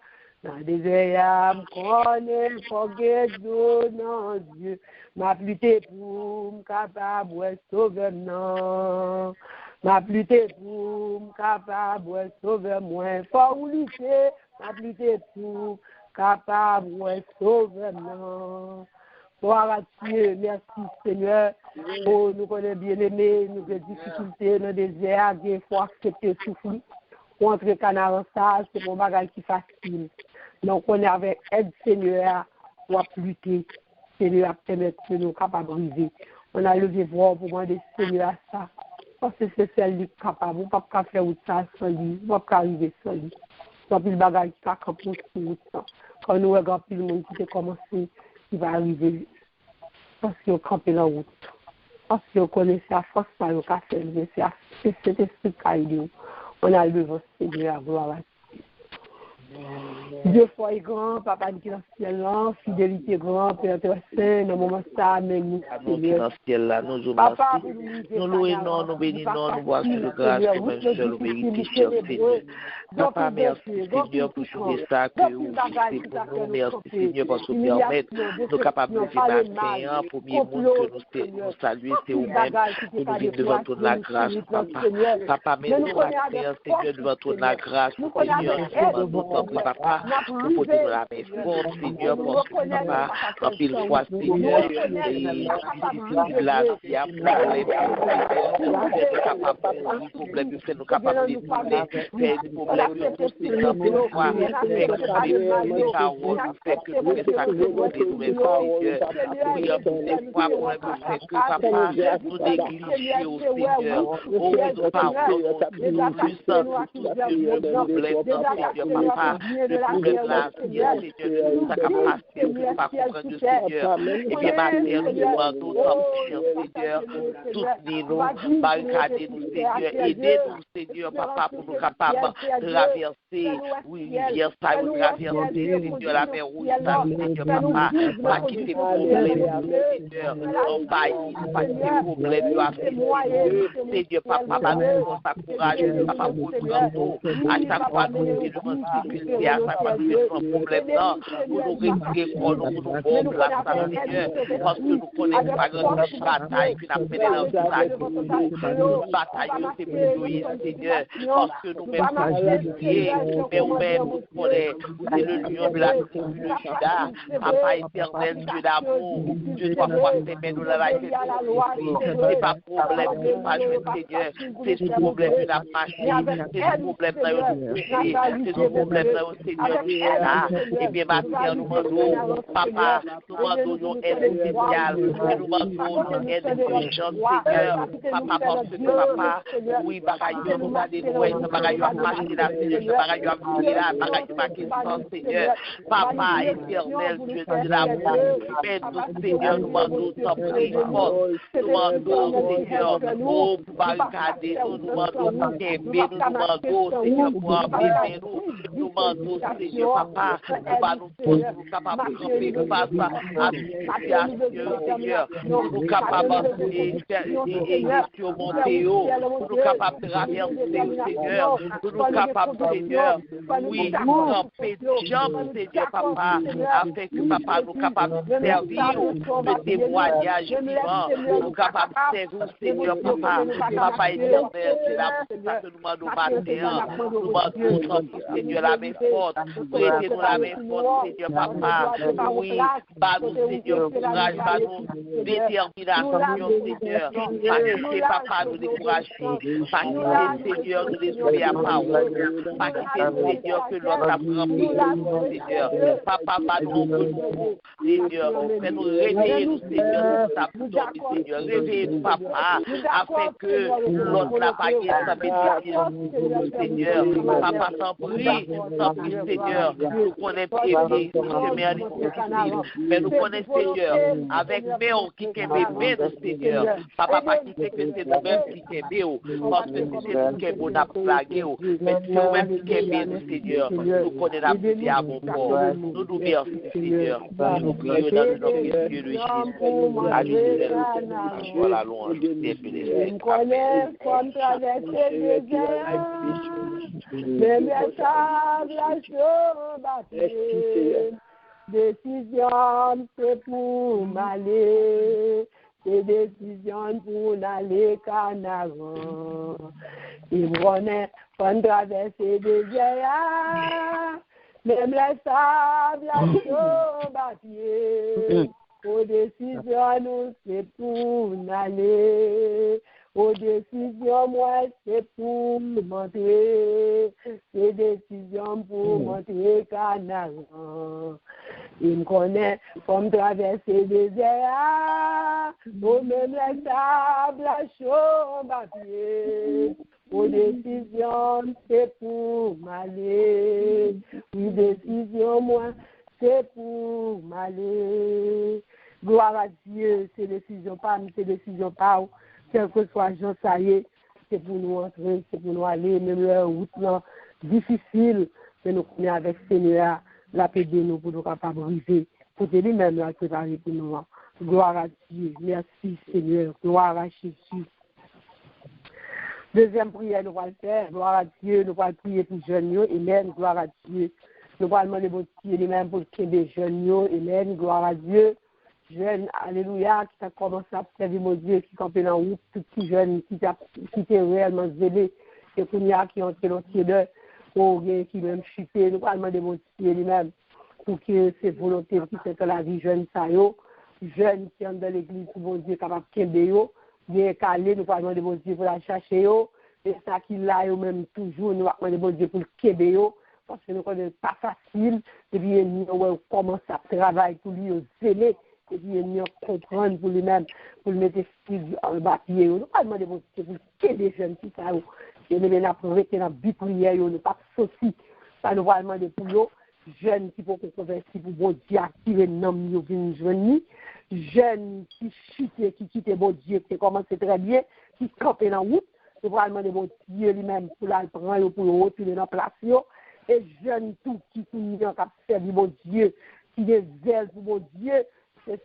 Dans des ayams connaît, pour guider non Dieu, ma plutôt pour me capable de sauver non. Ma plutôt pour me capable de sauver moi. Faut lutter, ma plutôt pour capable, ouais, sauveur. Gloire à Dieu, merci Seigneur. Oh, nous connaissons bien aimé, nous avons des difficultés dans le désert, des fois accepter souffrir. Pour entrer canard en salle, c'est mon bagage qui est facile. Donc on est avec aide Seigneur pour lutter. Seigneur permet que nous capables de briser. On a levé voix pour demander Seigneur à ça. Parce que c'est celle qui est capable. On ne peut pas faire ça sans lui. On ne peut pas arriver sans lui. Donc le bagage qui est capable de ça. Quand nous regardons le monde qui a commencé, il va arriver. Parce qu'on campe la route. Parce qu'on connaît la force par le café. C'est cet esprit qui a. On a levé Seigneur, gloire à Dieu. Dieu foi est grand, Papa qui est dans le ciel là, fidélité grand, Père Saint, dans le moment ça, même nous, Seigneur. Dans le ciel là, nous Papa, nous louons, nous bénissons, nous voici le grâce, nous même seul, nous bénissons, Seigneur. Papa, merci, Seigneur, pour tout ça que vous faites pour nous. Merci, Seigneur, parce que vous permettez nous capables de vivre matin. Premier monde que nous saluons, c'est vous-même, pour nous vivre devant toute la grâce, Papa. Papa, mais nous matin, Seigneur, devant toute la grâce, Seigneur, Papa, nous portons la main forte, Seigneur, parce que Papa, en pile fois, Seigneur, et la vie a problème, c'est capable de problème, c'est nous capables de décider, c'est des problèmes de tous, Seigneur, pour voir, c'est que les paroles, c'est que c'est ça que nous devons, Seigneur, prions pour des fois, pour c'est que Papa, nous négliger au Seigneur, oh, nous pardonnons, nous puissons tout ce que nous problèmes, Seigneur, Papa, le problème là, Seigneur, sa capacité, nous ne pas comprendre le Seigneur. Et bien, ma terre, nous demandons, Seigneur, soutenez-nous, barricadez-nous, Seigneur, aidez-nous, Seigneur, Papa, pour nous capables de traverser, oui, rivière, ça, nous traverser, Seigneur, la mer rouge, ça, Seigneur, Papa, pas quitter problème, Seigneur, on pas quitter problème, Seigneur, Papa, nous s'encourager, Papa, pour nous, à chaque fois, nous devons difficulté, à chaque fois, nous devons un problème, non, pour nous retirer, pour nous bomber la Seigneur, parce que nous connaissons pas grande bataille, puis nous menons dans ça, nous bataillons, c'est pour nous, Seigneur, parce que nous-mêmes, mais nous-mêmes, nous connaissons, c'est le lion de la tribu de Juda, Papa éternel, Dieu d'amour, Dieu trois fois, c'est nous la life, c'est pas problème, c'est pas jouer, Seigneur, c'est le problème de la machine, c'est le problème de la péché, c'est le problème de la Seigneur, là, et bien, ma terre, nous demandons, Papa, nous demandons nos aides spéciales, nous demandons nos aides intelligentes, Seigneur, Papa, parce que Papa, oui, bagaille, nous gardons nous, et bagaille, à marcher la Seigneur, bagaille, à prier la, bagaille, ma question, Seigneur, Papa, éternel, Dieu de l'amour, aide-nous, Seigneur, nous demandons, sans prier, nous demandons, Seigneur, oh, pour barricader, nous demandons, pour t'aimer, nous demandons, Seigneur, pour embêter nous demandons, Seigneur, Papa, nous sommes capables de camper face à cette situation, Seigneur, nous capables de surmonter, nous capables de traverser, Seigneur, nous capables, Seigneur, oui, camper jambes, Seigneur, Papa, afin que, Papa, nous capables de servir de témoignage vivant, nous capables de servir, Seigneur, Papa éternel, c'est là que nous demandons matin, nous demandons, Seigneur, la main forte, prêtez-nous la main forte, Seigneur, Papa, oui, nous, Seigneur, courage, nous, détermination, Seigneur, pas quitter, Papa, nous décourager, pas quitter, Seigneur, nous désobéir à parole, pas quitter, Seigneur, que l'autre a pris, Seigneur, Papa, nous, Seigneur, fais-nous réveiller, nous, Seigneur, Seigneur, réveillez-nous, Papa, afin que l'autre n'a pas gagné sa bénédiction, Seigneur, Papa, sans prix, Seigneur, nous connaissons aider, mais nous connaissons, Seigneur, avec Béo qui est bébé, Seigneur, Papa, pas quitter que c'est nous-mêmes qui est Béo, parce que c'est nous qui est bon à plaguer, mais c'est nous-mêmes qui est bébé, Seigneur, nous connaissons la beauté à mon corps, nous nous merci, Seigneur, nous prions dans le nom de Dieu de Jésus, à Jésus, soit la louange, des bénéfices. Amen. Même décision, c'est pour m'aller, c'est décision pour aller Canaran. Il me connaît, pour traverser des vieillards, Même les sables, la papier. Aux décisions, nous, c'est pour aller. Aux décisions, moi, c'est pour monter. C'est décisions pour monter Canaan. Il me connaît comme traverser des airs. Au même les sables, la chaux, papier. Aux décisions, c'est pour m'aller. Une décision, moi, c'est pour m'aller. Gloire à Dieu, c'est décision pas, c'est décision pas. Quel que soit Jean, ça y est, c'est pour nous entrer, c'est pour nous aller, même la route là, difficile, mais nous connaissons avec Seigneur, la paix de nous pour nous capables de briser. Pour lui-même, la préparer pour nous. Gloire à Dieu, merci Seigneur, gloire à Jésus. Deuxième prière, nous allons le faire. Gloire à Dieu, nous allons prier pour les jeunes. Amen, gloire à Dieu. Nous allons demander pour lui-même pour les jeunes. Amen, gloire à Dieu. Jeunes, alléluia, qui a commencé à servir mon Dieu, qui campait dans la route, tout petit jeune, qui était réellement zélé, et qui ont entré dans le ciel, qui même chuté. Nous allons demander pour lui-même pour que ses volontés qui sont dans la vie jeune, ça y est, jeunes qui sont dans l'église, pour mon Dieu, capable de kembe bien calé, nous allons demander bon Dieu pour la chercher, et ça qu'il a même toujours, nous allons demander bon Dieu pour le kembe, parce que nous connaissons pas facile, et puis nous commence à travailler pour lui, zélé, et puis nous comprendre pour lui-même, pour le mettre en bas pied. Nous allons demander bon Dieu pour le kembe jeunes qui ça, et nous allons arrêter dans la vie prière, nous pas de souci, ça nous allons demander pour eux, jeunes qui peuvent convertir pour bon Dieu, activer le nom, nous venons joindre. Jeunes qui chutent, qui quittent bon Dieu, qui commencent très bien, qui campent dans la route, c'est vraiment de bon Dieu lui-même pour la prendre, pour le retirer dans la place. Et jeunes tout qui sont servi bon Dieu, qui des zèles pour bon Dieu, c'est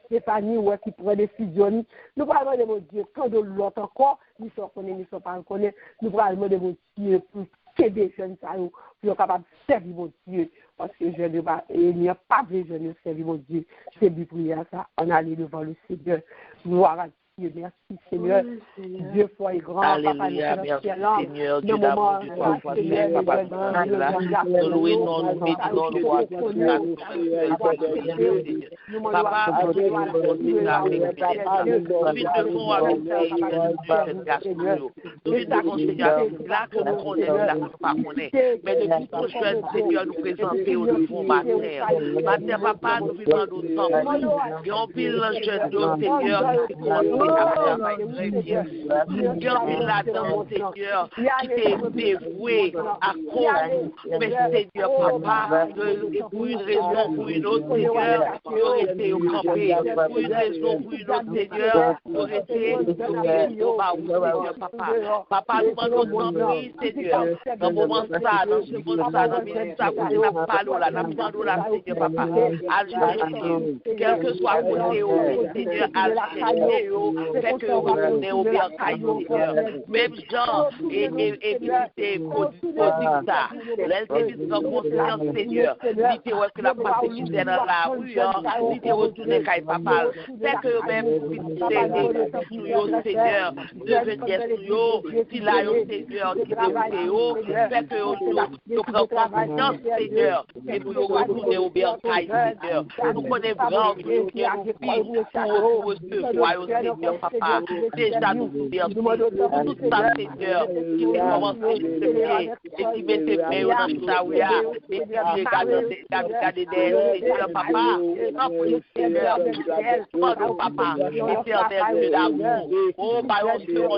Stéphanie qui prend des décisions. Nous parlons de bon Dieu, quand de l'autre encore, nous sommes connus, nous ne sommes pas connus, nous parlons de bon Dieu pour que des jeunes pour être capables de servir mon Dieu. Parce que il n'y a pas de jeunes qui servent mon Dieu. C'est du prière ça, on allait devant le Seigneur. Gloire à Dieu, merci Seigneur. Dieu soit grand, Alléluia, merci Seigneur, Dieu d'amour, du toi, Seigneur, Papa, nous louons, nous bénissons, nous voyons, Papa, nous devons avec cette garçon, nous devons, Seigneur, là que nous connaissons, là que nous ne connaissons, mais depuis que jeune Seigneur nous présenter au devant matin, Papa, nous vivons nos enfants, et on pile le jeune Seigneur, qui commence à faire très bien. Nous là-dedans, Seigneur, qui t'est dévoué à cause, mais Seigneur, Papa, pour une raison, pour une autre, Seigneur, il aurait été au campé, pour une raison, pour une autre, Seigneur, il aurait été au bas, Seigneur, Papa. Papa, nous demandons tant pis, Seigneur, dans le moment ça, dans ce moment ça, dans le minute ça, pour la parole, là, nous demandons là, Seigneur, Papa, à chercher, quel que soit côté, Seigneur, à chercher, fait que vous connaissez au bien, Seigneur. Même Jean et visité Prodicta, l'individu de conscience, Seigneur, visité que la passé dans la rue, visité retourner Kaï Papa, fait que même visité Seigneur, devenir si là, Seigneur, qui déroute, fait que nous prenons confiance, Seigneur, et puis nous retourner au bien, Seigneur. Nous connaissons vraiment que nous pour recevoir, Seigneur, Papa, déjà nous dire tout ça, Seigneur, qui fait commencer et qui met ses mains dans le chaouia, et qui regarde des Seigneur, Papa, en prie, Seigneur, pardon, Papa, éternel Dieu d'amour, oh, baillons sur mon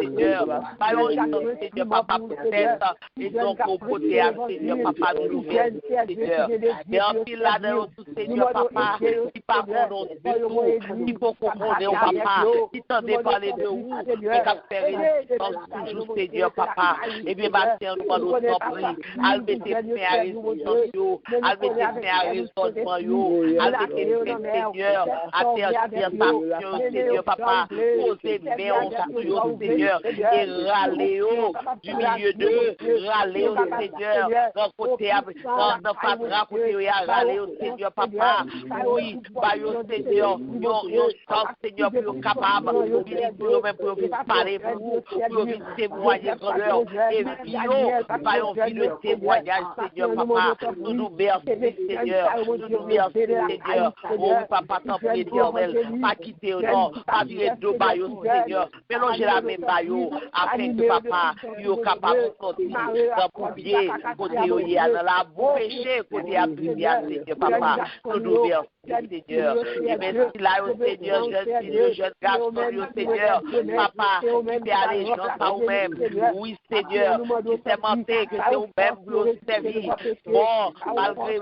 Seigneur, baillons sur Seigneur, Papa, peut-être, et donc au côté, Seigneur, Papa, nous nouvelles, Seigneur, et en pile là-dedans, Seigneur, Papa, qui pardonne du tout, qui faut comprendre, Papa, qui t'en parler de vous, et qu'a fait toujours, Seigneur, Papa, et bien, Bastien, nous demandons notre prix, à mettre fin à résistance, à mettre fin à résistance, à mettre fin, Seigneur, à terre passion, Seigneur, Papa, poser main sur Seigneur, et râler du milieu d'eux, râler au Seigneur, dans côté, dans Fadra, côté, râler au Seigneur, Papa, oui, Seigneur, Seigneur, pour capable, pour même pour parler pour vous, pour témoigner grandeur et vie, par une vie de témoignage, Seigneur, papa. Nous nous merci, Seigneur. Nous nous merci, Seigneur. Oh, papa, tant pis, éternel. Pas quitter au nord, pas virer deux baillots, Seigneur. Mélangez la même baillot, afin que papa, soit capable de sortir dans le pied, côté où il y a dans la boue péché, côté à prière, Seigneur, papa. Nous nous merci. Seigneur, et merci là au Seigneur, jeune garçon, Seigneur, papa, qui t'es allé, Jean, vous-même, oui, Seigneur, qui s'est menté, que c'est vous-même, vous servi, bon, malgré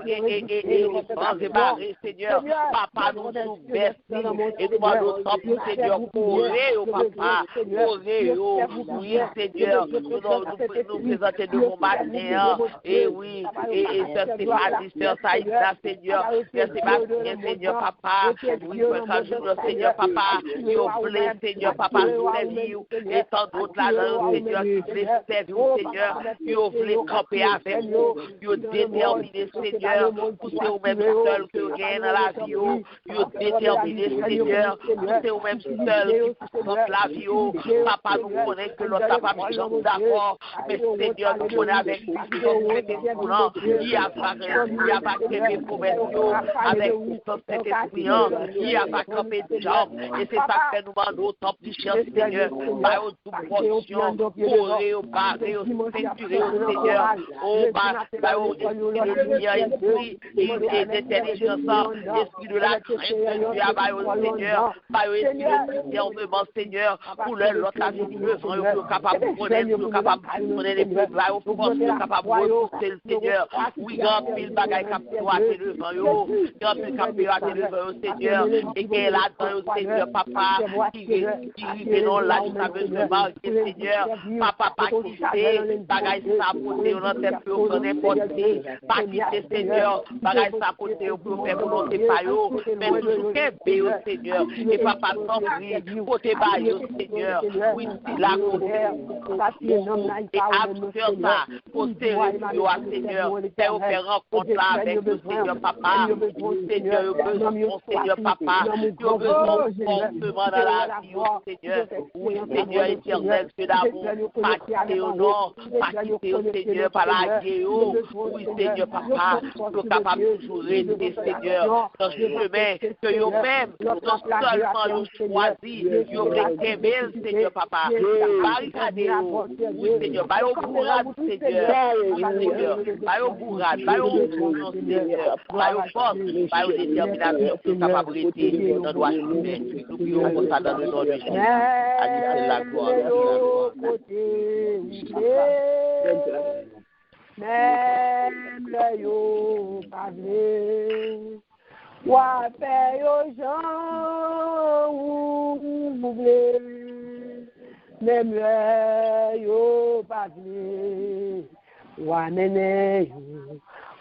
et barré, Seigneur, papa, nous nous merci, et nous demandons tant pour Seigneur, courir au papa, courir au, oui, Seigneur, nous présenter de mon matin, et oui, et sœur Stéphanie, sœur Saïda, Seigneur, merci Bastien, Seigneur papa, oui, quand je veux, Seigneur papa, yo voulez, Seigneur papa, servir, et tant d'autres là-dedans, Seigneur, qui voulez servir, Seigneur, yo voulez camper avec vous, yo déterminé, Seigneur, pour c'est vous-même seul que vous gagnez dans la vie, yo déterminé, Seigneur, pour c'est vous-même seul qui prend la vie, papa, nous connaissons que l'autre n'a pas mis d'accord, mais Seigneur, nous connaissons avec vous, il y a pas créé promesses, avec Saint-Esprit, il n'y a pas campé de jambes, et c'est ça que nous demandons au temple du cher Seigneur, par toute portion, corée, au barré, au ceinturé, au Seigneur, au bas, au esprit de lumière, esprit et d'intelligence, esprit de la crainte, Dieu, au Seigneur, par esprit de discernement, Seigneur, pour l'autre la vie devant, capable de connaître les peuples, au force, capable de repousser le Seigneur, oui, grand pile bagaille capable de devant, grand pile capable de devant, Seigneur, et qu'elle a dans le Seigneur, papa, qui est dans l'âge, ça veut se marquer, Seigneur, papa, pas quitter, bagaille ça côté, on entend plus au n'importe qui, pas quitter, Seigneur, bagaille ça côté, on peut faire volonté par eux, mais toujours qu'aimer au Seigneur, et papa, sans prix, côté bail au Seigneur, oui, si la côté, et after ça, côté réfugié à Seigneur, c'est au faire rencontre là avec le Seigneur, papa, Seigneur, besoin Seigneur papa, tu as besoin fortement dans la vie, Seigneur, oui, Seigneur éternel, que d'amour, pas quitter au nord, pas quitter au Seigneur, par la guerre, oui, Seigneur papa, tu es capable de toujours rester, Seigneur, dans ce chemin, que vous-même, non seulement nous choisi, vous voulez qu'aimer, Seigneur papa, barricadez, oui, Seigneur, bah au bourrade, Seigneur, oui, Seigneur, bah au bourrade, bah au bourrade, Seigneur, bah au force, bah au détermination, capacité dans droit humain. Nous prions pour ça dans le nom de Jésus. Allez, la gloire, même le yo parler, ou à faire aux gens où vous voulez, même le yo parler, ou à mener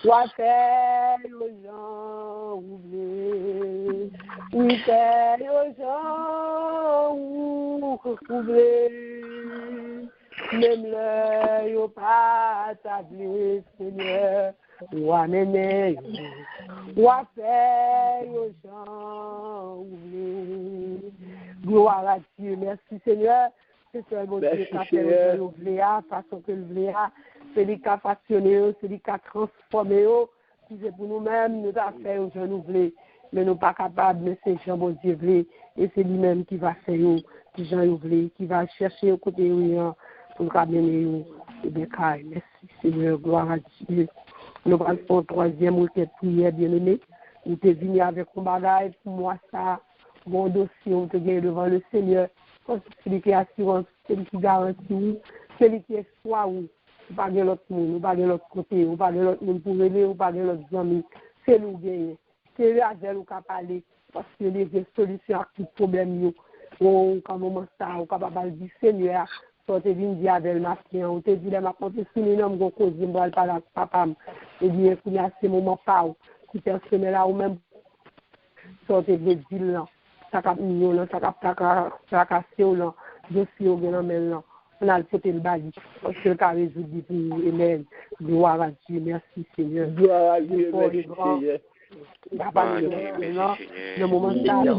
ou à faire aux gens oubliés, oui, faire aux gens oubliés, même le yo pas tablé, Seigneur, ou à mener, ou à faire aux gens oubliés. Gloire à Dieu, merci Seigneur, c'est un bon Dieu qui a fait le voulé, façon que le voulé. C'est lui qui a façonné, c'est lui qui a transformé, si c'est pour nous-mêmes, nous avons fait au jour nous voulons, mais nous ne sommes pas capables, mais c'est Jean bon Dieu voulait, et c'est lui-même qui va faire, qui Jean voulait, qui va chercher au côté pour nous ramener, et bien, merci Seigneur, gloire à Dieu. Nous allons faire une troisième ou cette prière, bien-aimé, nous sommes venus avec un bagage, pour moi, ça, mon dossier, on te gagne devant le Seigneur, c'est celui qui est assurance, c'est lui qui garantit, c'est lui qui est foi, ou pas de l'autre monde, ou pas de l'autre côté, ou pas de l'autre monde pour aider, ou pas de l'autre amis. C'est nous gagner. C'est lui avec nous qui parler, parce que les solutions à tout problème, ou quand on ça, ou capable de dire Seigneur, soit tu viens dire avec le matin, ou tu dis, je vais compter sur les noms, je vais parler avec papa, et bien, il y a ce moment pas, qui personne là, ou même, soit tu veux dire là, ça cap mignon, ça cap tracasser là, dossier au grand là. On a le côté le bali, parce que le cas résoudre pour Amen. Gloire à Dieu, merci Seigneur. Gloire à Dieu, merci Seigneur. Papa, le moment où papa,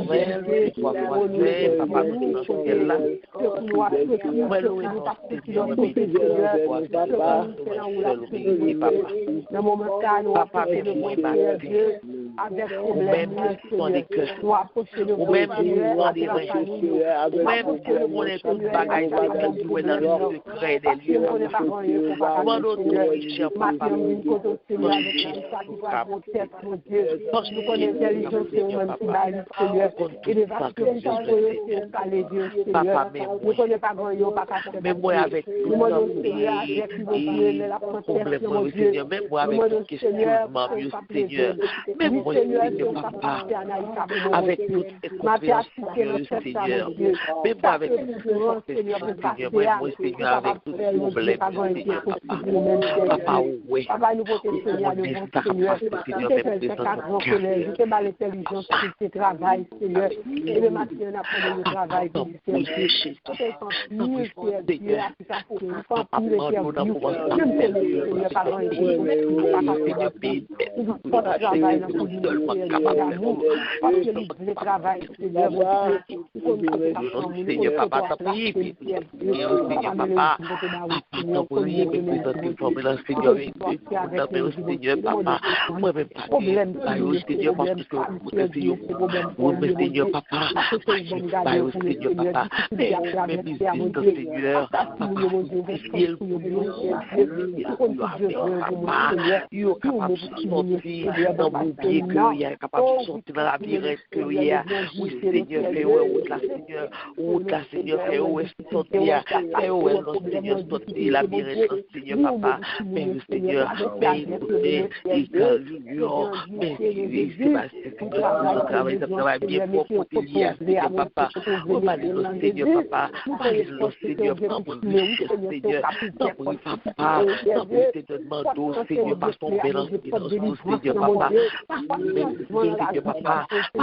nous connaissons l'intelligence et nous-mêmes qui baillent, Seigneur, et les vaches que nous sommes voyés, c'est les dieux, Seigneur. Nous ne connaissons pas grand-chose, pas qu'à faire. Mais moi, avec nous demandons, Seigneur, avec mon Dieu, mais la protection, mon Dieu. Même moi, avec tout questionnement, Dieu, Seigneur. Même moi, Seigneur, papa, avec toute incompréhension, Seigneur. Même moi, avec tout Seigneur, même moi, Seigneur, avec tout problème, Seigneur, papa, oui. Papa, nous votons, Seigneur, devant Seigneur. Je te bats l'intelligence pour tes travail, Seigneur. Et le matin, on apprend le travail pour le Dieu. Seigneur, parce que vous me Seigneur, papa, au Seigneur, papa, mais Seigneur, papa, il est capable de sortir dans mon pied, qu'il est capable de sortir dans la virette, qu'il y a, oui, Seigneur, fais où la Seigneur, où la Seigneur, fais où est sortir, fais où est le Seigneur, sortir la virette, Seigneur, papa, mais le Seigneur, mais écoutez, il mais c'est travail bien propre, Seigneur, papa, on va le Seigneur, papa, le Seigneur, Seigneur, papa, te demande, Seigneur, par ton bénédiction, Seigneur, papa, Seigneur, papa,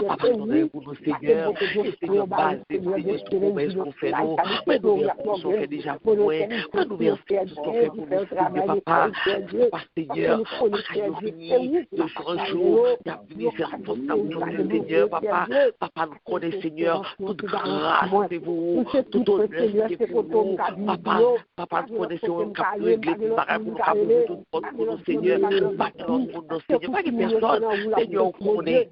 pardonnez pour nous, Seigneur, Seigneur, base, Seigneur, sur promesse qu'on fait nous, mais nous verrons ce qu'on fait déjà pour nous, mais nous verrons ce qu'on fait pour nous, Seigneur, papa, Seigneur, de ce jour, il a fini faire responsable, Seigneur, papa, nous connaît, Seigneur, toute grâce, c'est vous, tout honneur, c'est pour nous, papa, nous connaissons, on a réglé tout pareil, on a réglé tout pour nous, Seigneur, pas de notre Seigneur, pas de personne, Seigneur, on connaît,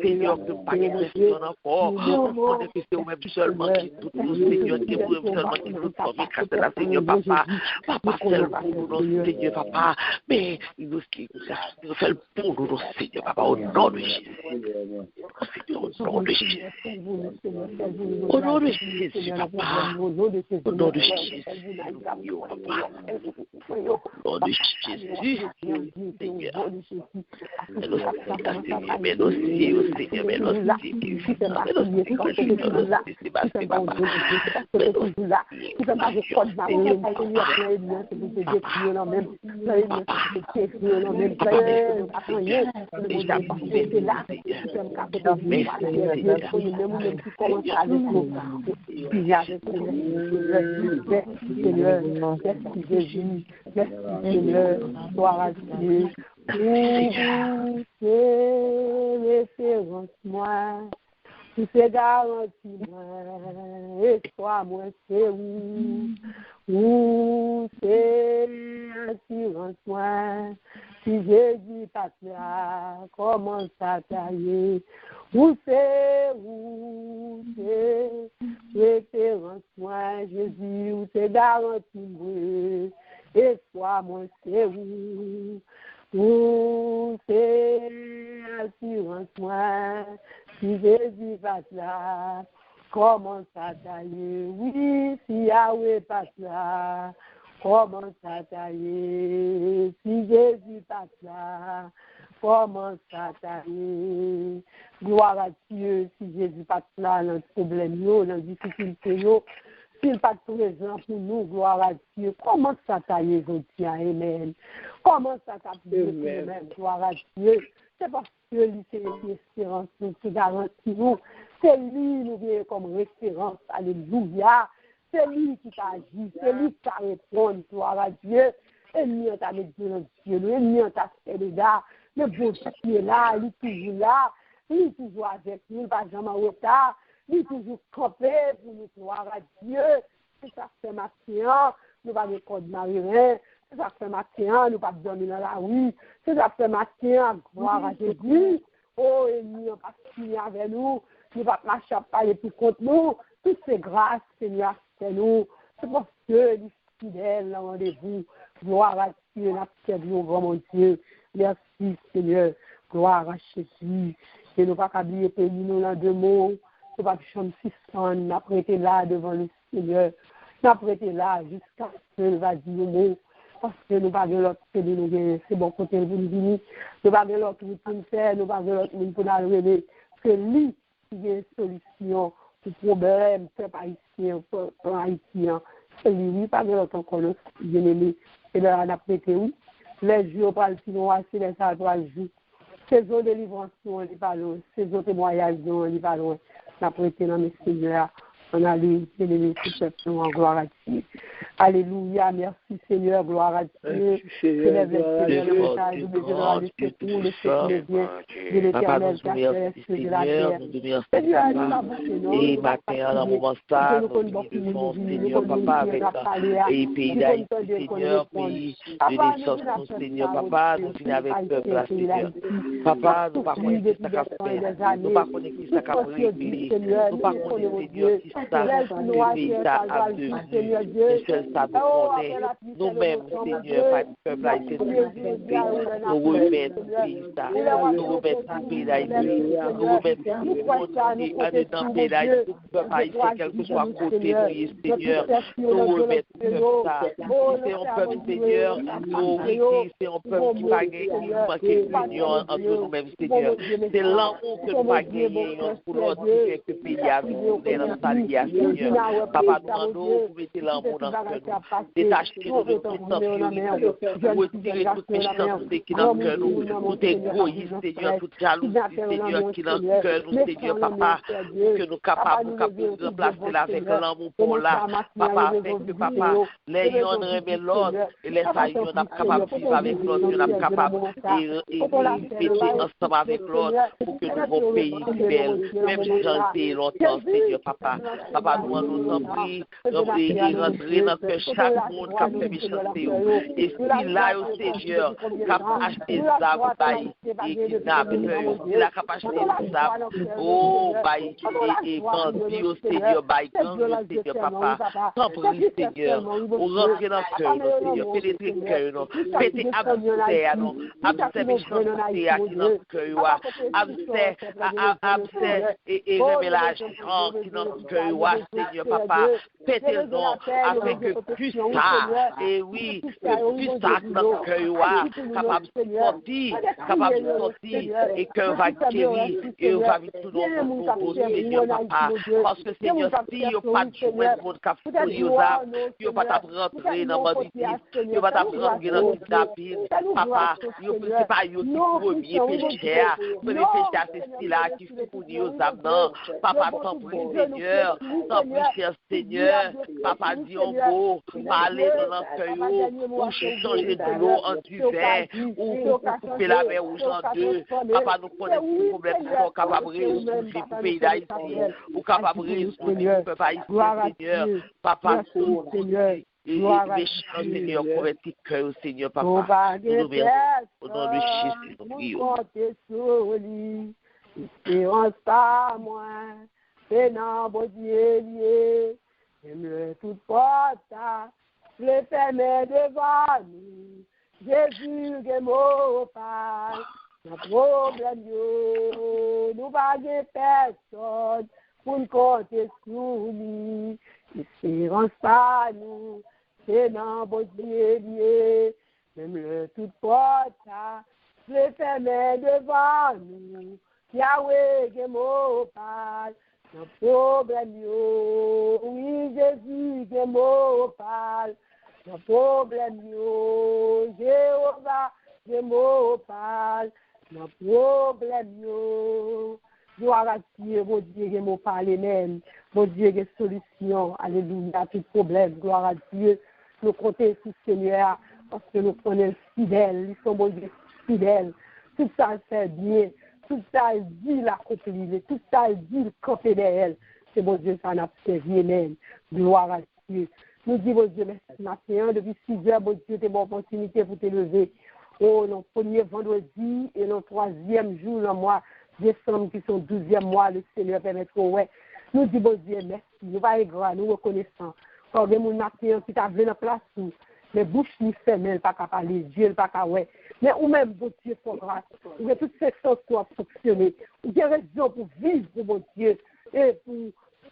Seigneur, que pas de personne encore, on connaît que c'est vous-même seulement qui tout nous, Seigneur, qui vous-même seulement qui nous formez, grâce à la Seigneur, papa, seulement pour nous, Seigneur, papa, mais nous fait le pour nous, Seigneur, papa, au nom de Jésus. Seigneur, au nom de Jésus. Au nom de Jésus, papa. Au nom de Jésus, papa. Au nom de Jésus, Seigneur. Mais nous, Seigneur, mais nous, référence-moi, tout c'est garanti, et toi, moi, c'est où c'est assurance-moi, si Jésus passe là, comment ça tailler, où c'est référence-moi, Jésus, où c'est garanti, moi, et toi, moi, c'est où c'est assurance-moi, si Jésus passe là, comment ça tailler, oui, si Yahweh passe là, comment ça tailler, si Jésus passe là, comment ça tailler, gloire à Dieu, si Jésus passe là, dans le problème, dans la difficulté, s'il n'est pas présent pour nous, gloire à Dieu, comment ça tailler, amen. Comment ça tailler, amen, gloire à Dieu. C'est parce que lui, c'est l'espérance, c'est garanti nous. C'est lui, nous vient comme référence, alléluia. C'est lui qui t'agit, c'est lui qui t'a répondu, gloire à Dieu. Ennemi, on t'a mis dans Dieu, ennemi, on t'a fait les gars. Le bon qui est là, il est toujours là, il est toujours avec nous, il ne va jamais en retard, il est toujours campé pour nous croire à Dieu. C'est ça fait matin, nous ne pas de code marin, c'est ça fait matin, nous ne pas dormir dans la rue, c'est ça fait matin, gloire à Jésus. Oh, ennemi, on va finir avec nous, nous ne pas marcher à parler plus contre nous. Toutes ces grâces, Seigneur, c'est nous. C'est parce que les fidèles, le rendez-vous, gloire à Dieu, la pierre de grand mon Dieu. Merci, Seigneur, gloire à Jésus. Et nous ne pas oublier pays, nous, dans deux mots, nous ne pas chanter 600, nous avons prêté là devant le Seigneur. Nous avons prêté là jusqu'à ce qu'il va dire le mot. Parce que nous n'avons pas l'autre que nous gagnons. C'est bon côté pour nous venir. Nous n'avons pas l'autre pour nous faire. Nous n'avons pas l'autre pour nous arriver. C'est lui qui a une solution pour le problème, peuple haïtien, peuple haïtien. C'est lui, pas l'autre encore l'autre, bien-aimé. Et là, on a prêté où? Les jours, pour le sinon, c'est les salles pour le jour. Ces autres délivrances, on n'est pas loin. Ces autres témoignages, on n'est pas loin. On a prêté dans mes seigneurs. On a lu, bien-aimé, tout simplement, en gloire à Dieu. Alléluia, merci Seigneur, gloire à Dieu. Célèbre le Seigneur, le message du Seigneur, le secours, le secours de l'Éternel, qui a fait de la terre. Seigneur, nous avons et matin, dans le moment ça, nous devons, Seigneur, papa, avec et pays d'Haïti, Seigneur, pays de naissance, nous, Seigneur, papa, nous finissons avec le peuple, Seigneur. Papa, nous ne connaissons pas qui ça qu'a fait, nous ne connaissons pas qui ça qu'a réglé, nous ne connaissons, Seigneur, qui ça, le pays a devenu, seul ça nous connaît, nous-mêmes, Seigneur, pas du peuple haïtien, nous remettons pays ça, nous remettons le pays d'Haïti, nous remettons le monde dans le pays d'Haïti, le peuple haïtien, quel que soit côté, nous, Seigneur, nous remettons ça. C'est un peuple, Seigneur, c'est un peuple qui va gagner l'union entre nous-mêmes, Seigneur. C'est l'amour que nous va gagner pour notre quelques pays à nous, dans sa vie, Seigneur. Papa, nous demandons pour mettre l'amour dans ce cœur. Détacher-nous de toute notre retirer toute méchanceté qui est dans le cœur, tout égoïsme, Seigneur, toute jalousie, Seigneur, qui est dans le cœur, nous, Seigneur, papa, que nous capables de remplacer là avec l'amour pour là, papa, avec que papa, les gens remettent l'autre, et les sailles, on est capable de vivre avec l'autre, on est capable de mettre ensemble avec l'autre pour que nous pays belle, même si j'en ai longtemps, Seigneur, papa, nous en prie, rentrer dans que chaque monde qui a fait méchanceté, et si là, au Seigneur, qui a acheté ça, et kidnappé, il a acheté ça, oh, et bandit au Seigneur, gang au Seigneur, papa, sans prie, Seigneur, on rentre dans le cœur, Seigneur, pénétrer le cœur, non, péter abcès, non, abcès méchanceté, qui dans le cœur, abcès et révélage, qui dans le cœur, Seigneur, papa, péter le nom, afin que plus ça, et oui, que plus ça dans le cœur, capable de sortir, et que va guérir, et on va vivre tout notre Seigneur, papa, parce que Seigneur, si il n'y a pas de joie, votre café, il n'y a pas de rentrer dans ma vie, il n'y a pas de rentrer dans le tapis, papa, il n'y a pas de premier péché, le péché, c'est celui-là qui fait pour nous aux âmes, papa, tant pis, Seigneur, tant pis, cher Seigneur, papa, dis en beau, parler dans notre cœur, ou changer de l'eau en du vin, ou couper la mer rouge en deux, papa, nous connaissons le problème, nous sommes capables de résoudre le pays d'Haïti, ou capables de résoudre le peuple haïtien, Seigneur, papa, Seigneur, et méchant, Seigneur, convertis cœur, Seigneur, papa, nous nous remercions, au nom de Jésus, nous prions. Espérance pas moi, c'est non, bon Dieu lié, j'aime toute porte, le fermer devant nous, Jésus est mort, pas, notre problème, nous pas de personne, pour nous compter sur lui, espérance pas nous, c'est non, bon Dieu lié, j'aime toute porte, le fermer devant nous, Yahweh, que mon père, nos problèmes, oui, Jésus, que mon père, nos problèmes, Jéhovah, que mon père, nos problèmes, gloire à Dieu, mon Dieu, que mon père, même, mon Dieu, que solution, alléluia, tout problème, gloire à Dieu, nous comptons sur Seigneur, parce que nous prenons fidèles, nous sommes mon Dieu fidèles. tout ça elle fait bien, tout ça elle dit l'accomplir, tout ça elle dit le camper d'elle. C'est bon Dieu, ça n'a pas servi même. Gloire à Dieu. Nous disons, bon Dieu, merci matin, depuis 6 heures, bon Dieu, t'es bonne opportunité pour te lever. Oh, le premier vendredi et le 3e jour, le mois décembre, qui sont 12e mois, le Seigneur permettra, ouais. Nous disons, bon Dieu, merci. Nous va être grand, nous reconnaissons. Quand les gens matin qui t'a venu en place, les bouches ni fermées, pas qu'à parler, Dieu, pas qu'à ouais. Mais ou même, bon Dieu, pour grâce. Ou bien toutes ces sens doivent fonctionner. Ou bien raison pour vivre, bon Dieu, et pour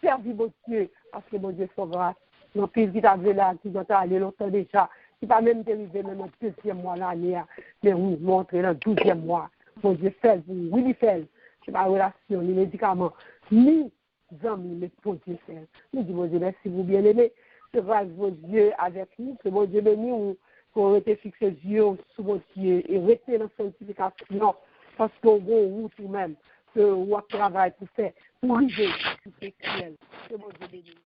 servir, bon Dieu, parce que, bon Dieu, pour grâce. Non, puis qui t'a vu là, qui doit aller longtemps déjà, qui va même arriver même au 2e mois l'année, mais oui, montrer dans le 12e mois. Bon Dieu, fait, oui, il fait. C'est pas relation, les médicaments, ni amis, mais bon Dieu, fait. Nous disons, bon Dieu, merci vous bien-aimés. C'est grâce vos yeux avec nous, que bon Dieu béni, qu'on reste fixé les yeux sous vos yeux et rester dans la sanctification, parce qu'on va où tout même, que on travaille pour faire, pour arriver, pour faire ciel. C'est bon Dieu béni.